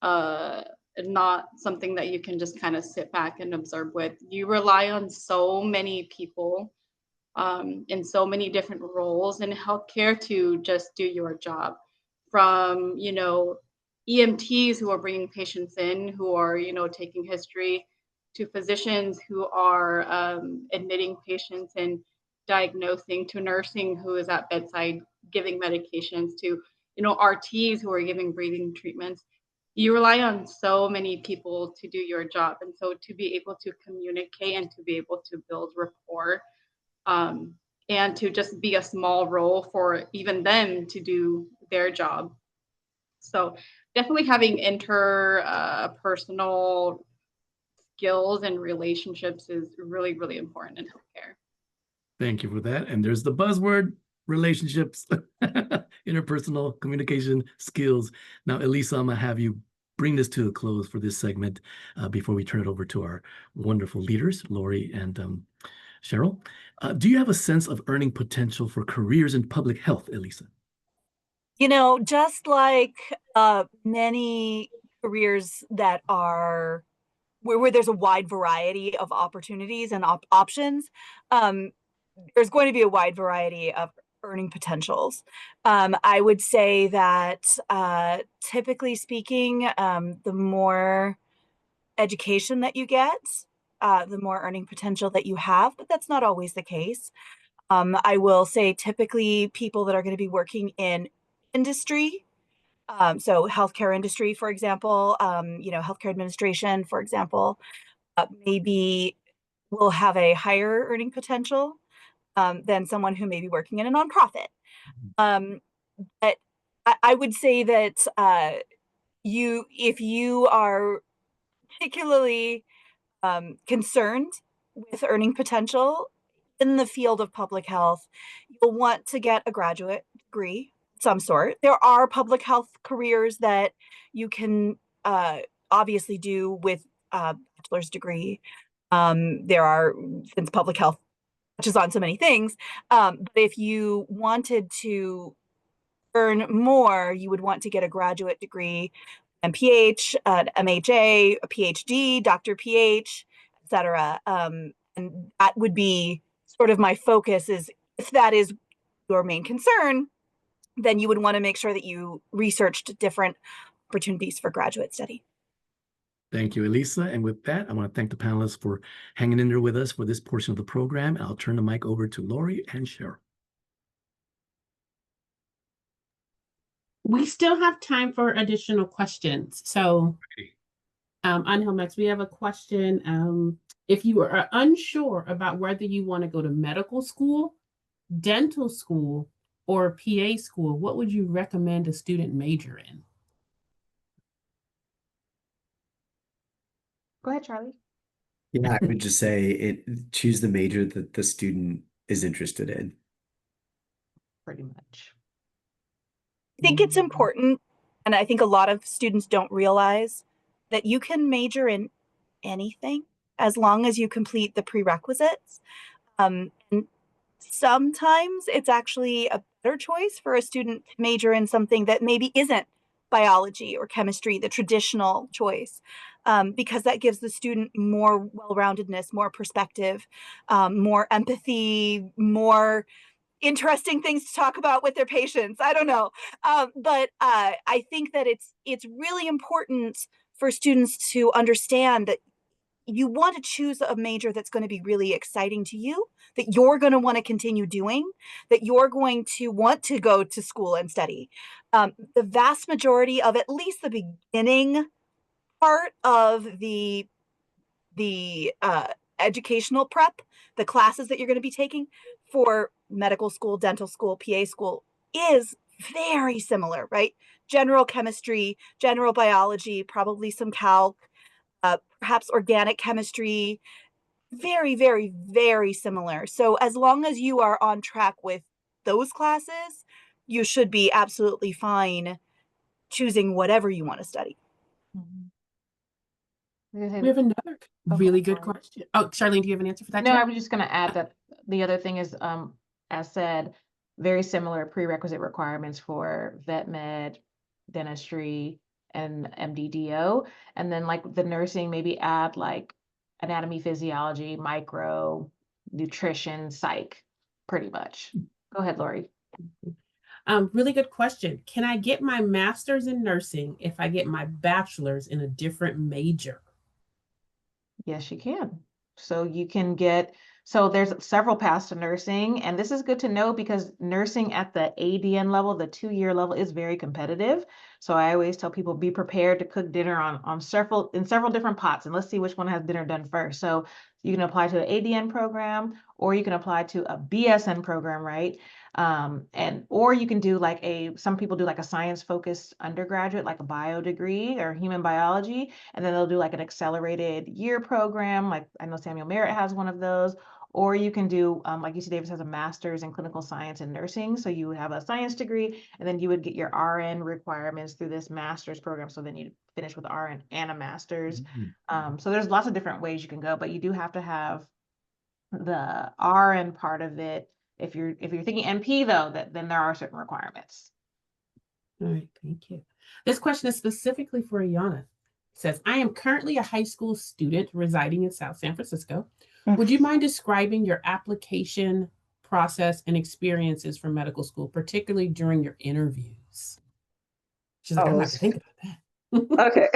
uh, not something that you can just kind of sit back and observe with. You rely on so many people in so many different roles in healthcare to just do your job. From EMTs who are bringing patients in, who are taking history, to physicians who are admitting patients and diagnosing, to nursing who is at bedside giving medications, to RTs who are giving breathing treatments. You rely on so many people to do your job, and so to be able to communicate and to be able to build rapport, um, and to just be a small role for even them to do their job. So definitely having interpersonal skills and relationships is really, really important in healthcare. Thank you for that. And there's the buzzword, relationships, interpersonal communication skills. Now, Elisa, I'm gonna have you bring this to a close for this segment before we turn it over to our wonderful leaders, Lori and Cheryl. Do you have a sense of earning potential for careers in public health, Elisa? Just like many careers that are where there's a wide variety of opportunities and options, um, there's going to be a wide variety of earning potentials. I would say that typically speaking, the more education that you get, the more earning potential that you have, but that's not always the case. I will say typically people that are going to be working in industry, so healthcare industry, for example, healthcare administration, for example, maybe will have a higher earning potential than someone who may be working in a nonprofit. Um, but I would say that if you are particularly concerned with earning potential in the field of public health, you'll want to get a graduate degree of some sort. There are public health careers that you can obviously do with a bachelor's degree. There are, since public health touches on so many things, but if you wanted to earn more, you would want to get a graduate degree, MPH, an MHA, a PhD, Dr. PH, etc. And that would be sort of my focus is if that is your main concern, then you would want to make sure that you researched different opportunities for graduate study. Thank you, Elisa. And with that, I want to thank the panelists for hanging in there with us for this portion of the program. I'll turn the mic over to Lori and Cheryl. We still have time for additional questions. So, Angel Max, we have a question. If you are unsure about whether you want to go to medical school, dental school, or PA school, what would you recommend a student major in? Go ahead, Charlie. Yeah, I would just say choose the major that the student is interested in. Pretty much. I think it's important, and I think a lot of students don't realize that you can major in anything as long as you complete the prerequisites. And sometimes it's actually a better choice for a student to major in something that maybe isn't biology or chemistry, the traditional choice, because that gives the student more well-roundedness, more perspective, more empathy, more interesting things to talk about with their patients. I don't know. But I think that it's really important for students to understand that you want to choose a major that's going to be really exciting to you, that you're going to want to continue doing, that you're going to want to go to school and study. The vast majority of at least the beginning part of the educational prep, the classes that you're going to be taking for medical school, dental school, PA school is very similar, right? General chemistry, general biology, probably some calc, perhaps organic chemistry, very, very, very similar. So as long as you are on track with those classes, you should be absolutely fine choosing whatever you want to study. Mhm. We have another really good question. Oh, Charlene, do you have an answer for that? No, too? I was just going to add that the other thing is, as said, very similar prerequisite requirements for vet med, dentistry, and MDDO. And then like the nursing, maybe add like anatomy, physiology, micro, nutrition, psych, pretty much. Go ahead, Lori. Really good question. Can I get my master's in nursing if I get my bachelor's in a different major? Yes, you can. So you can get, so there's several paths to nursing, and this is good to know because nursing at the ADN level, the 2-year level, is very competitive. So I always tell people be prepared to cook dinner on several different pots, and let's see which one has dinner done first. So you can apply to the ADN program, or you can apply to a BSN program, right? Or you can do like some people do like a science focused undergraduate, like a bio degree or human biology, and then they'll do like an accelerated year program. Like I know Samuel Merritt has one of those. Or you can do, like UC Davis has a master's in clinical science and nursing. So you would have a science degree, and then you would get your RN requirements through this master's program. So then you finish with RN and a master's. So there's lots of different ways you can go, but you do have to have the RN part of it. If you're thinking NP though, then there are certain requirements. All right, thank you. This question is specifically for Ayana. It says, I am currently a high school student residing in South San Francisco. Would you mind describing your application process and experiences for medical school, particularly during your interviews? She's like, I'm Oh, gonna have to think about that. okay.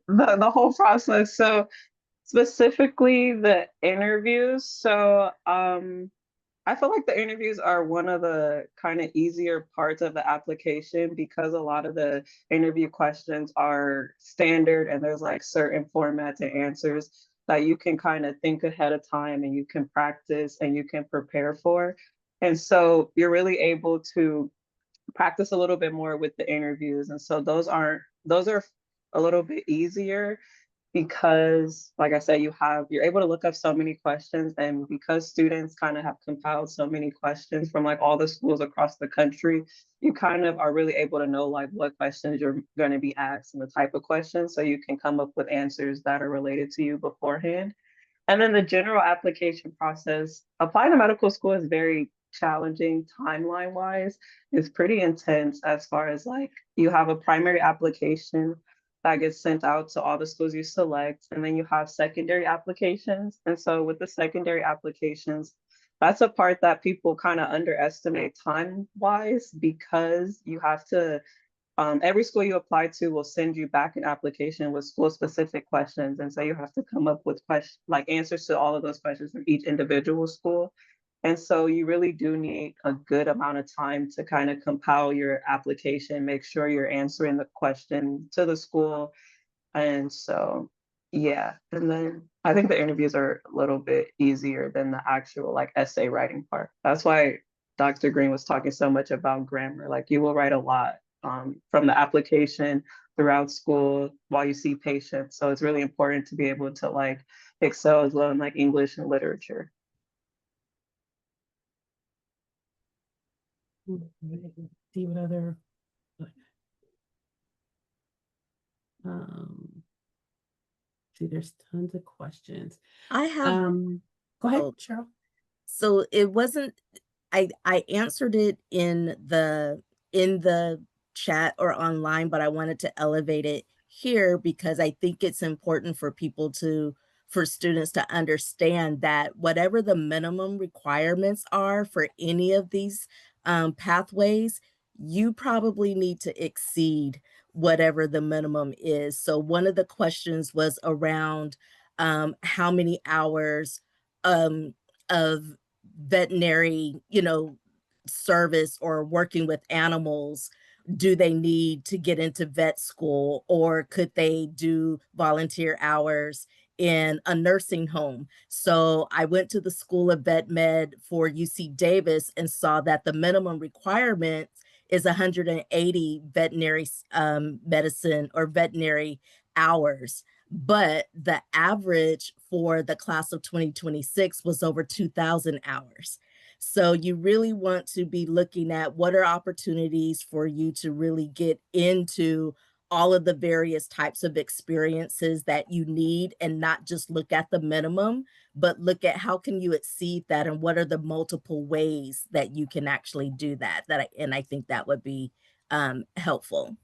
The whole process. So specifically the interviews. So I feel like the interviews are one of the kind of easier parts of the application because a lot of the interview questions are standard and there's like certain formats and answers that you can kind of think ahead of time and you can practice and you can prepare for. And so you're really able to practice a little bit more with the interviews. And so those are a little bit easier because like I said, you're able to look up so many questions, and because students kind of have compiled so many questions from like all the schools across the country, you kind of are really able to know like what questions you're going to be asked and the type of questions, so you can come up with answers that are related to you beforehand. And then the general application process, applying to medical school is very challenging timeline wise. It's pretty intense as far as like you have a primary application that gets sent out to all the schools you select, and then you have secondary applications. And so with the secondary applications, that's a part that people kind of underestimate time wise because you have to every school you apply to will send you back an application with school specific questions. And so you have to come up with like answers to all of those questions from each individual school. And so you really do need a good amount of time to kind of compile your application, make sure you're answering the question to the school. And so, yeah. And then I think the interviews are a little bit easier than the actual like essay writing part. That's why Dr. Green was talking so much about grammar. Like you will write a lot from the application throughout school while you see patients. So it's really important to be able to like excel as well in like English and literature. See what other. Um, see, there's tons of questions. I have, Go ahead, oh, Cheryl. so it wasn't, I answered it in the chat or online, but I wanted to elevate it here because I think it's important for people to for students to understand that whatever the minimum requirements are for any of these pathways, you probably need to exceed whatever the minimum is. So one of the questions was around how many hours um, of veterinary, service or working with animals do they need to get into vet school, or could they do volunteer hours in a nursing home? So I went to the School of Vet Med for UC Davis and saw that the minimum requirement is 180 veterinary medicine or veterinary hours, but the average for the class of 2026 was over 2,000 hours. So you really want to be looking at what are opportunities for you to really get into all of the various types of experiences that you need, and not just look at the minimum, but look at how can you exceed that and what are the multiple ways that you can actually do that. And I think that would be helpful.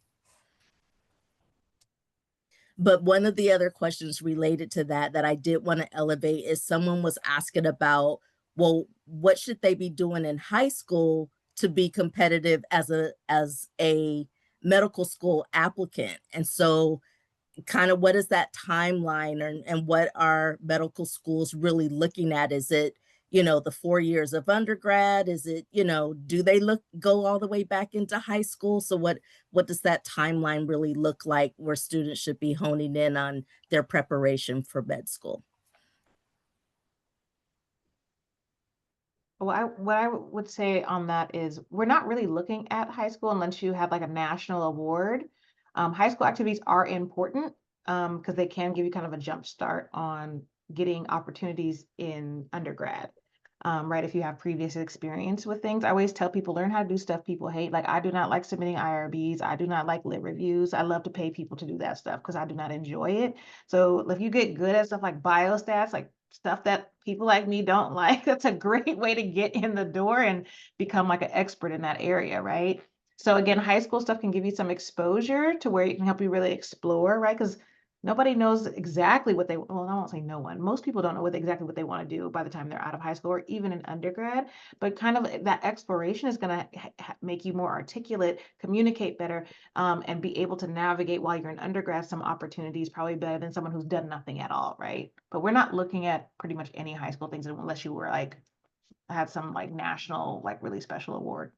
But one of the other questions related to that I did want to elevate is someone was asking about, well, what should they be doing in high school to be competitive as a medical school applicant? And so kind of what is that timeline, and what are medical schools really looking at? Is it, the 4 years of undergrad? Is it, do they go all the way back into high school? So what does that timeline really look like where students should be honing in on their preparation for med school? Well, what I would say on that is we're not really looking at high school unless you have like a national award. High school activities are important because they can give you kind of a jump start on getting opportunities in undergrad. Right, if you have previous experience with things. I always tell people, learn how to do stuff people hate. Like, I do not like submitting IRBs. I do not like lit reviews. I love to pay people to do that stuff because I do not enjoy it. So if you get good at stuff like biostats, like stuff that people like me don't like, that's a great way to get in the door and become like an expert in that area, right? So again, high school stuff can give you some exposure to where it can help you really explore, right? Because nobody knows exactly what well, I won't say no one. Most people don't know exactly what they want to do by the time they're out of high school or even in undergrad, but kind of that exploration is going to make you more articulate, communicate better, and be able to navigate while you're in undergrad some opportunities probably better than someone who's done nothing at all, right? But we're not looking at pretty much any high school things unless you were like, had some like national, like really special award.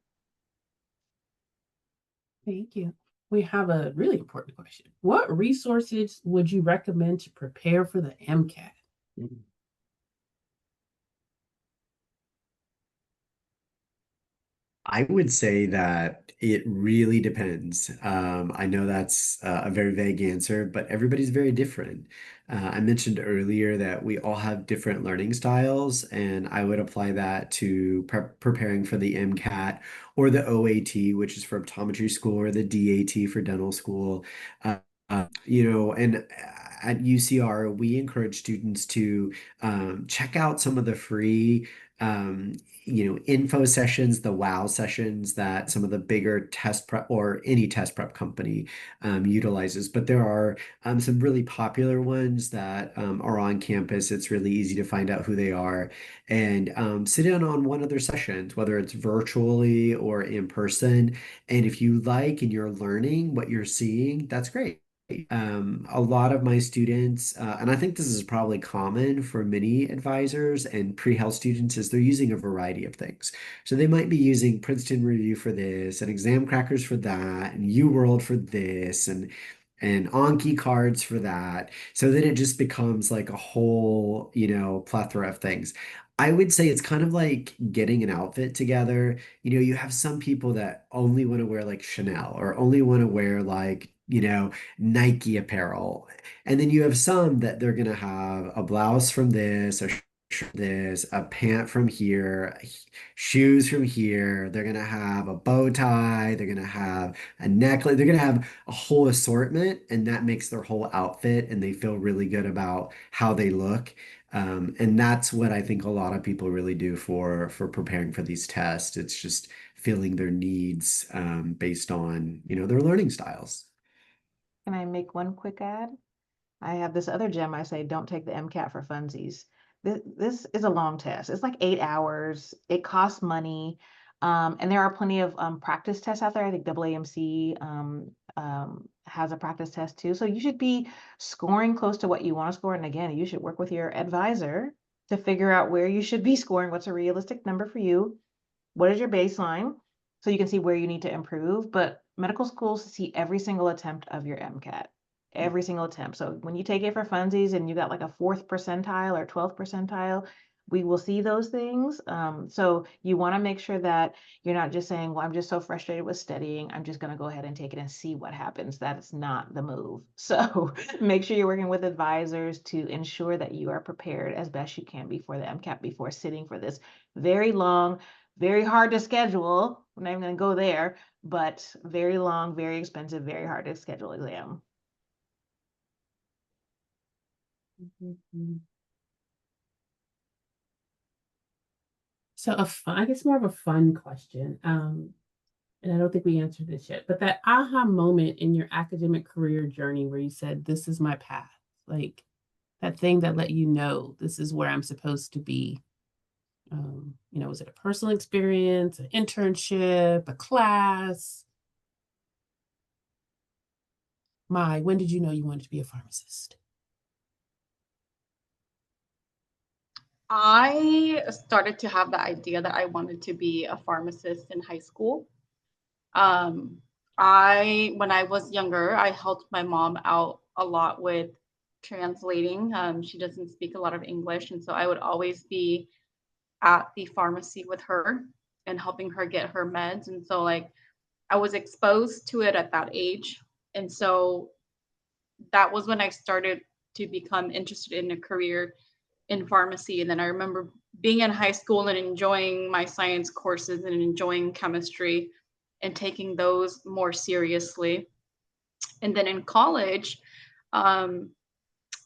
Thank you. We have a really important question. What resources would you recommend to prepare for the MCAT? I would say that it really depends. I know that's a very vague answer, but everybody's very different. I mentioned earlier that we all have different learning styles, and I would apply that to preparing for the MCAT or the OAT, which is for optometry school, or the DAT for dental school. And at UCR, we encourage students to check out some of the free info sessions, the wow sessions that some of the bigger test prep or any test prep company utilizes. But there are some really popular ones that are on campus. It's really easy to find out who they are and sit in on one of their sessions, whether it's virtually or in person. And if you like and you're learning what you're seeing, that's great. A lot of my students, and I think this is probably common for many advisors and pre-health students, is they're using a variety of things. So they might be using Princeton Review for this, and Exam Crackers for that, and UWorld for this, and Anki cards for that. So then it just becomes like a whole, plethora of things. I would say it's kind of like getting an outfit together. You have some people that only want to wear like Chanel or only want to wear like, Nike apparel. And then you have some that they're going to have a blouse from this, a this, a pant from here, shoes from here. They're gonna have a bow tie, they're gonna have a necklace, they're gonna have a whole assortment, and that makes their whole outfit, and they feel really good about how they look. And that's what I think a lot of people really do for preparing for these tests. It's just feeling their needs based on, their learning styles. Can I make one quick add? I have this other gem. I say, don't take the MCAT for funsies. This is a long test. It's like 8 hours. It costs money. And there are plenty of practice tests out there. I think AAMC has a practice test too. So you should be scoring close to what you want to score. And again, you should work with your advisor to figure out where you should be scoring. What's a realistic number for you? What is your baseline? So you can see where you need to improve. But medical schools see every single attempt of your MCAT. Every single attempt. So when you take it for funsies and you got like a 4th percentile or 12th percentile, we will see those things. So you want to make sure that you're not just saying, well, I'm just so frustrated with studying, I'm just going to go ahead and take it and see what happens. That is not the move. So make sure you're working with advisors to ensure that you are prepared as best you can before the MCAT, before sitting for this very long, very hard to schedule. I'm not even going to go there, but very long, very expensive, very hard to schedule exam. So I guess more of a fun question. And I don't think we answered this yet, but that aha moment in your academic career journey where you said, this is my path, like that thing that let you know this is where I'm supposed to be. Was it a personal experience, an internship, a class? When did you know you wanted to be a pharmacist? I started to have the idea that I wanted to be a pharmacist in high school. When I was younger, I helped my mom out a lot with translating. She doesn't speak a lot of English, and so I would always be at the pharmacy with her and helping her get her meds. And so I was exposed to it at that age. And so that was when I started to become interested in a career in pharmacy. And then I remember being in high school and enjoying my science courses and enjoying chemistry and taking those more seriously. And then in college,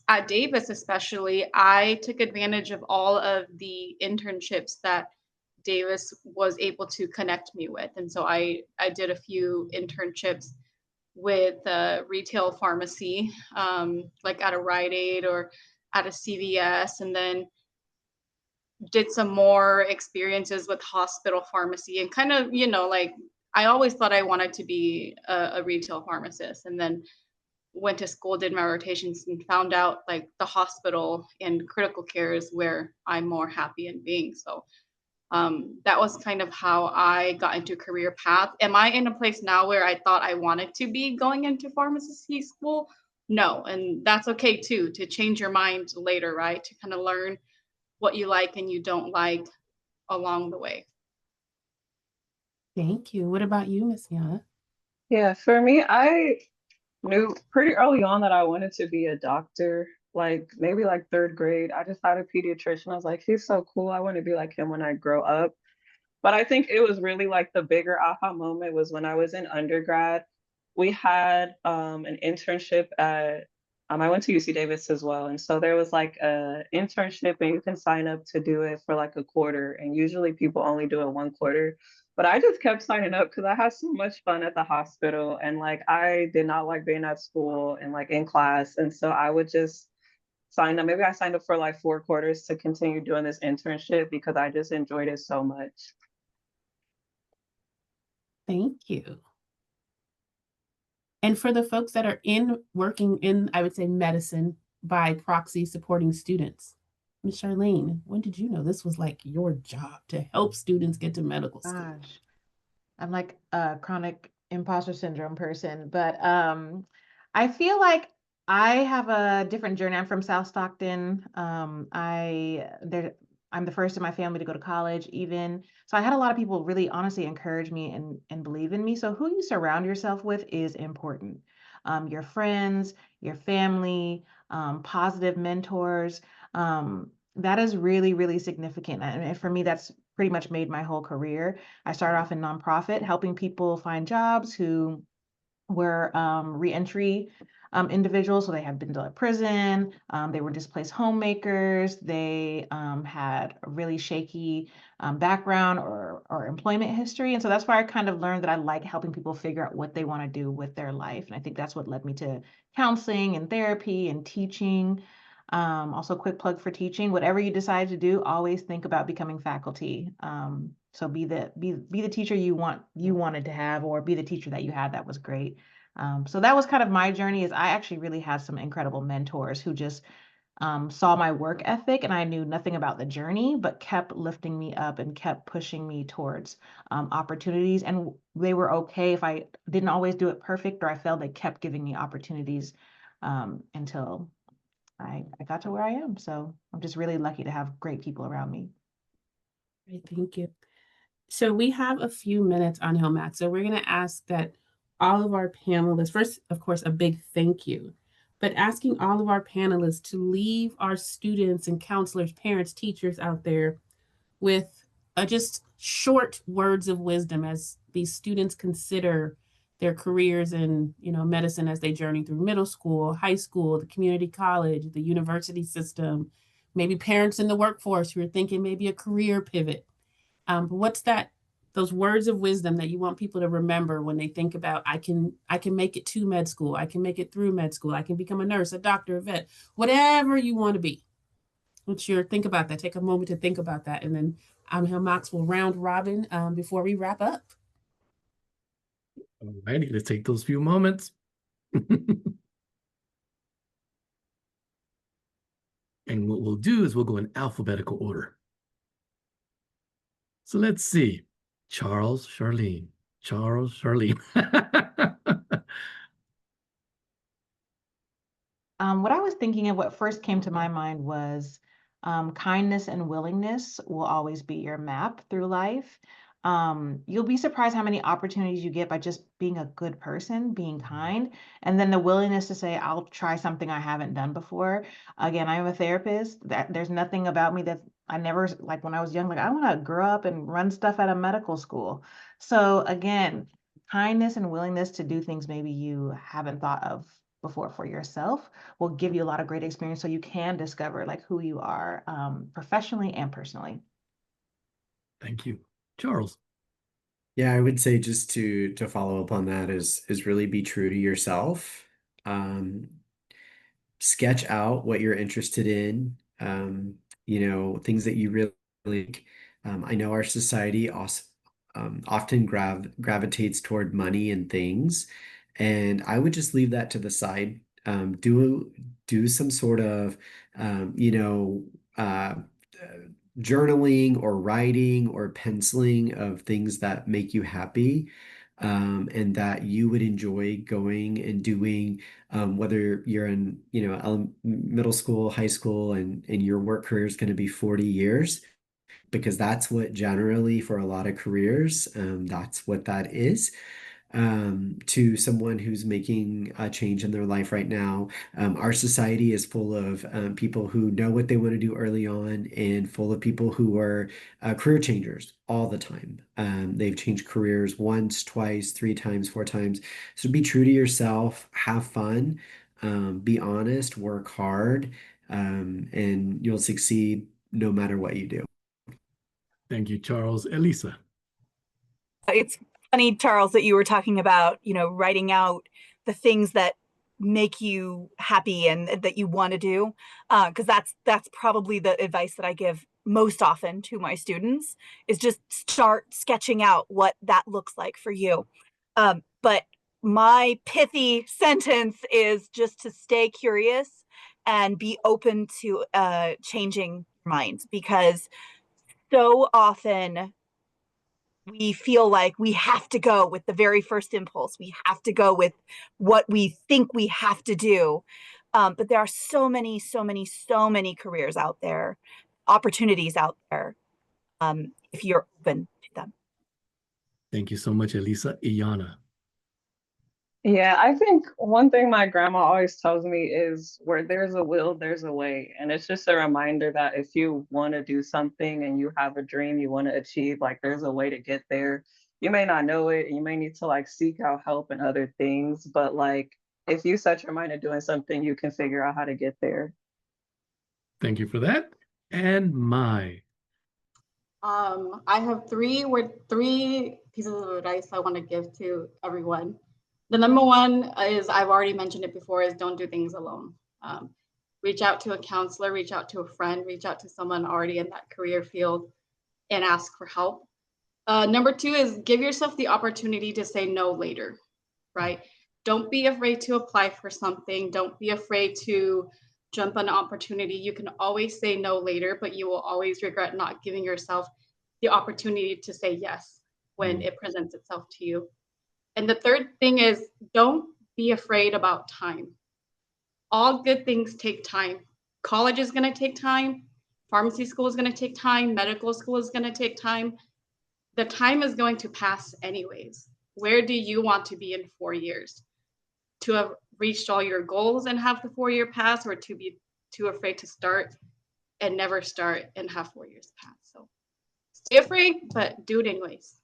at Davis especially, I took advantage of all of the internships that Davis was able to connect me with. And so I did a few internships with retail pharmacy, like at a Rite Aid or at a CVS, and then did some more experiences with hospital pharmacy and kind of, I always thought I wanted to be a retail pharmacist, and then went to school, did my rotations, and found out like the hospital and critical care is where I'm more happy in being. So that was kind of how I got into a career path. Am I in a place now where I thought I wanted to be going into pharmacy school? No, and that's okay too, to change your mind later, right? To kind of learn what you like and you don't like along the way. Thank you. What about you, Miss Yana? Yeah, for me, I knew pretty early on that I wanted to be a doctor, like maybe like 3rd grade. I just had a pediatrician. I was like, he's so cool. I want to be like him when I grow up. But I think it was really like the bigger aha moment was when I was in undergrad. We had an internship at I went to UC Davis as well. And so there was like a internship and you can sign up to do it for like a quarter. And usually people only do it 1 quarter. But I just kept signing up because I had so much fun at the hospital. And like I did not like being at school and like in class. And so I would just sign up. Maybe I signed up for like 4 quarters to continue doing this internship because I just enjoyed it so much. Thank you. And for the folks that are working in, I would say, medicine by proxy, supporting students, Ms. Charlene, when did you know this was like your job to help students get to medical school? Gosh, I'm like a chronic imposter syndrome person, but I feel like I have a different journey. I'm from South Stockton. I'm the first in my family to go to college, even. So I had a lot of people really honestly encourage me and believe in me. So who you surround yourself with is important. Your friends, your family, positive mentors. that is really, really significant. And for me, that's pretty much made my whole career. I started off in nonprofit, helping people find jobs who were reentry individuals. So they had been to prison, they were displaced homemakers, they had a really shaky background or employment history. And so that's why I kind of learned that I like helping people figure out what they want to do with their life. And I think that's what led me to counseling and therapy and teaching. Also, quick plug for teaching. Whatever you decide to do, always think about becoming faculty. So be the teacher you wanted to have, or be the teacher that you had that was great. So that was kind of my journey. Is I actually really had some incredible mentors who just saw my work ethic, and I knew nothing about the journey, but kept lifting me up and kept pushing me towards opportunities. And they were okay if I didn't always do it perfect or I failed. They kept giving me opportunities until I got to where I am. So I'm just really lucky to have great people around me. Great, thank you. So we have a few minutes on Max. So we're going to ask that all of our panelists, first, of course, a big thank you, but asking all of our panelists to leave our students and counselors, parents, teachers out there with just short words of wisdom as these students consider their careers in medicine as they journey through middle school, high school, the community college, the university system, maybe parents in the workforce who are thinking maybe a career pivot. But what's those words of wisdom that you want people to remember when they think about, I can make it to med school, I can make it through med school, I can become a nurse, a doctor, a vet, whatever you want to be. Think about that. Take a moment to think about that. And then Max will round robin before we wrap up. All righty, let's take those few moments. And what we'll do is we'll go in alphabetical order. So let's see. Charles, Charlene. Charles, Charlene. What I was thinking of, what first came to my mind was kindness and willingness will always be your map through life. You'll be surprised how many opportunities you get by just being a good person, being kind, and then the willingness to say, I'll try something I haven't done before. Again, I'm a therapist. There's nothing about me that I never, like when I was young, like I want to grow up and run stuff at a medical school. So again, kindness and willingness to do things maybe you haven't thought of before for yourself will give you a lot of great experience so you can discover like who you are professionally and personally. Thank you. Charles. Yeah, I would say just to follow up on that is really be true to yourself. Sketch out what you're interested in, things that you really like. I know our society also often gravitates toward money and things, and I would just leave that to the side. Do some sort of, journaling or writing or penciling of things that make you happy, and that you would enjoy going and doing, whether you're in, middle school, high school, and your work career is going to be 40 years, because that's what generally for a lot of careers, that's what that is. To someone who's making a change in their life right now. Our society is full of people who know what they want to do early on, and full of people who are career changers all the time. They've changed careers once, twice, three times, four times. So be true to yourself, have fun, be honest, work hard, and you'll succeed no matter what you do. Thank you, Charles. Elisa. It's funny, Charles, that you were talking about, writing out the things that make you happy and that you want to do, because that's probably the advice that I give most often to my students, is just start sketching out what that looks like for you. But my pithy sentence is just to stay curious and be open to changing minds, because so often we feel like we have to go with the very first impulse. We have to go with what we think we have to do. But there are so many careers out there, opportunities out there, if you're open to them. Thank you so much, Elisa. Iyana. Yeah, I think one thing my grandma always tells me is where there's a will, there's a way. And it's just a reminder that if you want to do something and you have a dream you want to achieve, like there's a way to get there. You may not know it, you may need to like seek out help and other things, but like if you set your mind to doing something, you can figure out how to get there. Thank you for that. And my. I have three pieces of advice I want to give to everyone. The number one is, I've already mentioned it before, is don't do things alone. Reach out to a counselor, reach out to a friend, reach out to someone already in that career field and ask for help. Number two is give yourself the opportunity to say no later, right? Don't be afraid to apply for something. Don't be afraid to jump on an opportunity. You can always say no later, but you will always regret not giving yourself the opportunity to say yes when it presents itself to you. And the third thing is, don't be afraid about time. All good things take time. College is going to take time. Pharmacy school is going to take time. Medical school is going to take time. The time is going to pass anyways. Where do you want to be in 4 years? To have reached all your goals and have the 4-year pass, or to be too afraid to start and never start and have 4 years pass? So stay afraid, but do it anyways.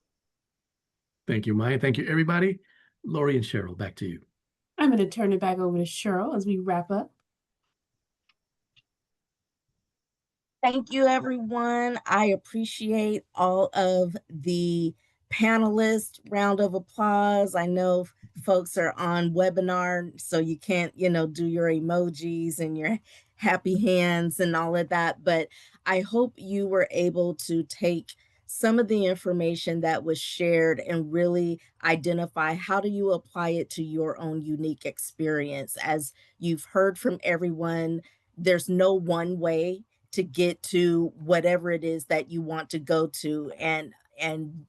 Thank you, Maya. Thank you, everybody. Lori and Cheryl, back to you. I'm going to turn it back over to Cheryl as we wrap up. Thank you, everyone. I appreciate all of the panelists. Round of applause. I know folks are on webinar, so you can't, do your emojis and your happy hands and all of that, but I hope you were able to take some of the information that was shared and really identify how do you apply it to your own unique experience. As you've heard from everyone, there's no one way to get to whatever it is that you want to go to, and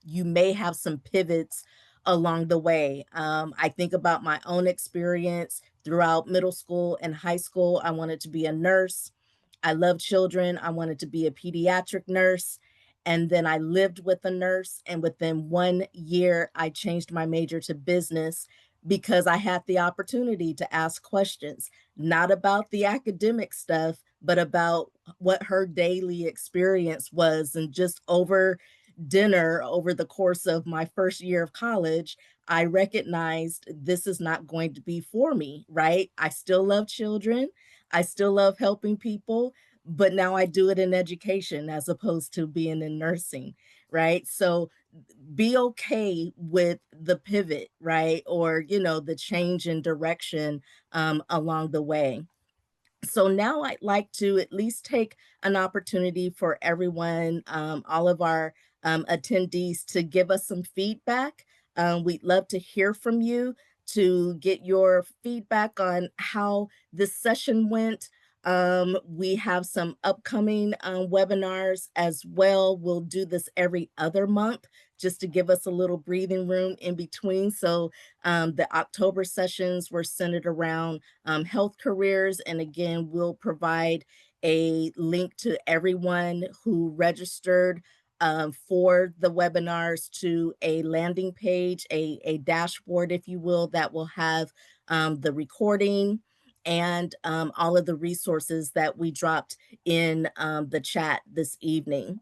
you may have some pivots along the way. I think about my own experience throughout middle school and high school. I wanted to be a nurse. I love children. I wanted to be a pediatric nurse. And then I lived with a nurse, and within 1 year, I changed my major to business because I had the opportunity to ask questions, not about the academic stuff, but about what her daily experience was. And just over dinner, over the course of my first year of college, I recognized this is not going to be for me, right? I still love children. I still love helping people, but now I do it in education as opposed to being in nursing, right? So be okay with the pivot, right? Or, the change in direction along the way. So now I'd like to at least take an opportunity for everyone, all of our attendees, to give us some feedback. We'd love to hear from you, to get your feedback on how this session went. We have some upcoming webinars as well. We'll do this every other month just to give us a little breathing room in between. So the October sessions were centered around health careers. And again, we'll provide a link to everyone who registered for the webinars to a landing page, a dashboard, if you will, that will have the recording and all of the resources that we dropped in the chat this evening.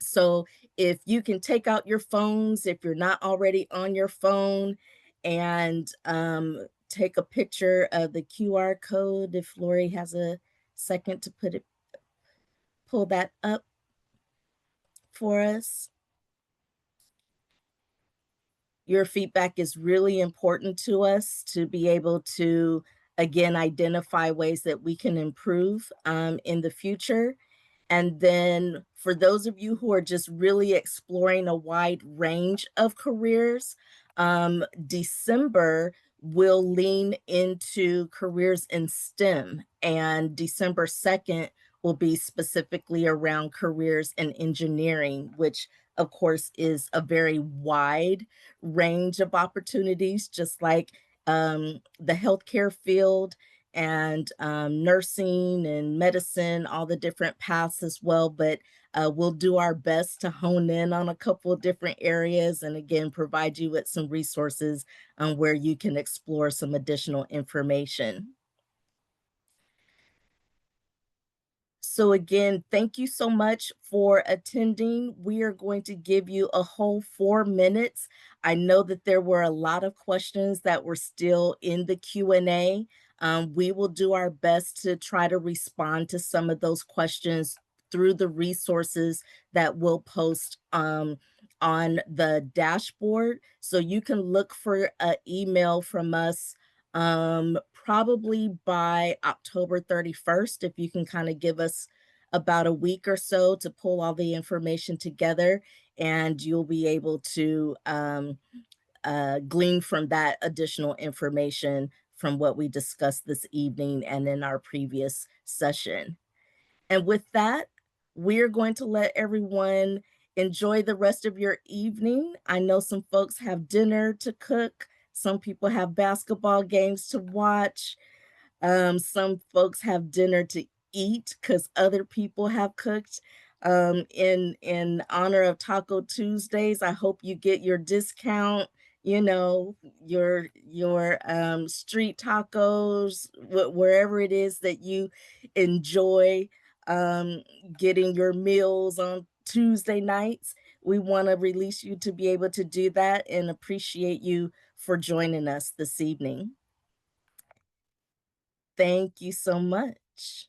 So if you can take out your phones, if you're not already on your phone, and take a picture of the QR code, if Lori has a second to pull that up for us. Your feedback is really important to us to be able to, again, identify ways that we can improve in the future. And then for those of you who are just really exploring a wide range of careers, December will lean into careers in STEM, and December 2nd will be specifically around careers in engineering, which of course is a very wide range of opportunities, just like the healthcare field and nursing and medicine, all the different paths as well. But we'll do our best to hone in on a couple of different areas and again, provide you with some resources where you can explore some additional information. So again, thank you so much for attending. We are going to give you a whole 4 minutes. I know that there were a lot of questions that were still in the Q&A. We will do our best to try to respond to some of those questions through the resources that we'll post on the dashboard. So you can look for an email from us probably by October 31st, if you can kind of give us about a week or so to pull all the information together, and you'll be able to glean from that additional information from what we discussed this evening and in our previous session. And with that, we're going to let everyone enjoy the rest of your evening. I know some folks have dinner to cook. Some people have basketball games to watch. Some folks have dinner to eat because other people have cooked. In honor of Taco Tuesdays, I hope you get your discount, you know, your street tacos, wherever it is that you enjoy getting your meals on Tuesday nights. We want to release you to be able to do that and appreciate you for joining us this evening. Thank you so much.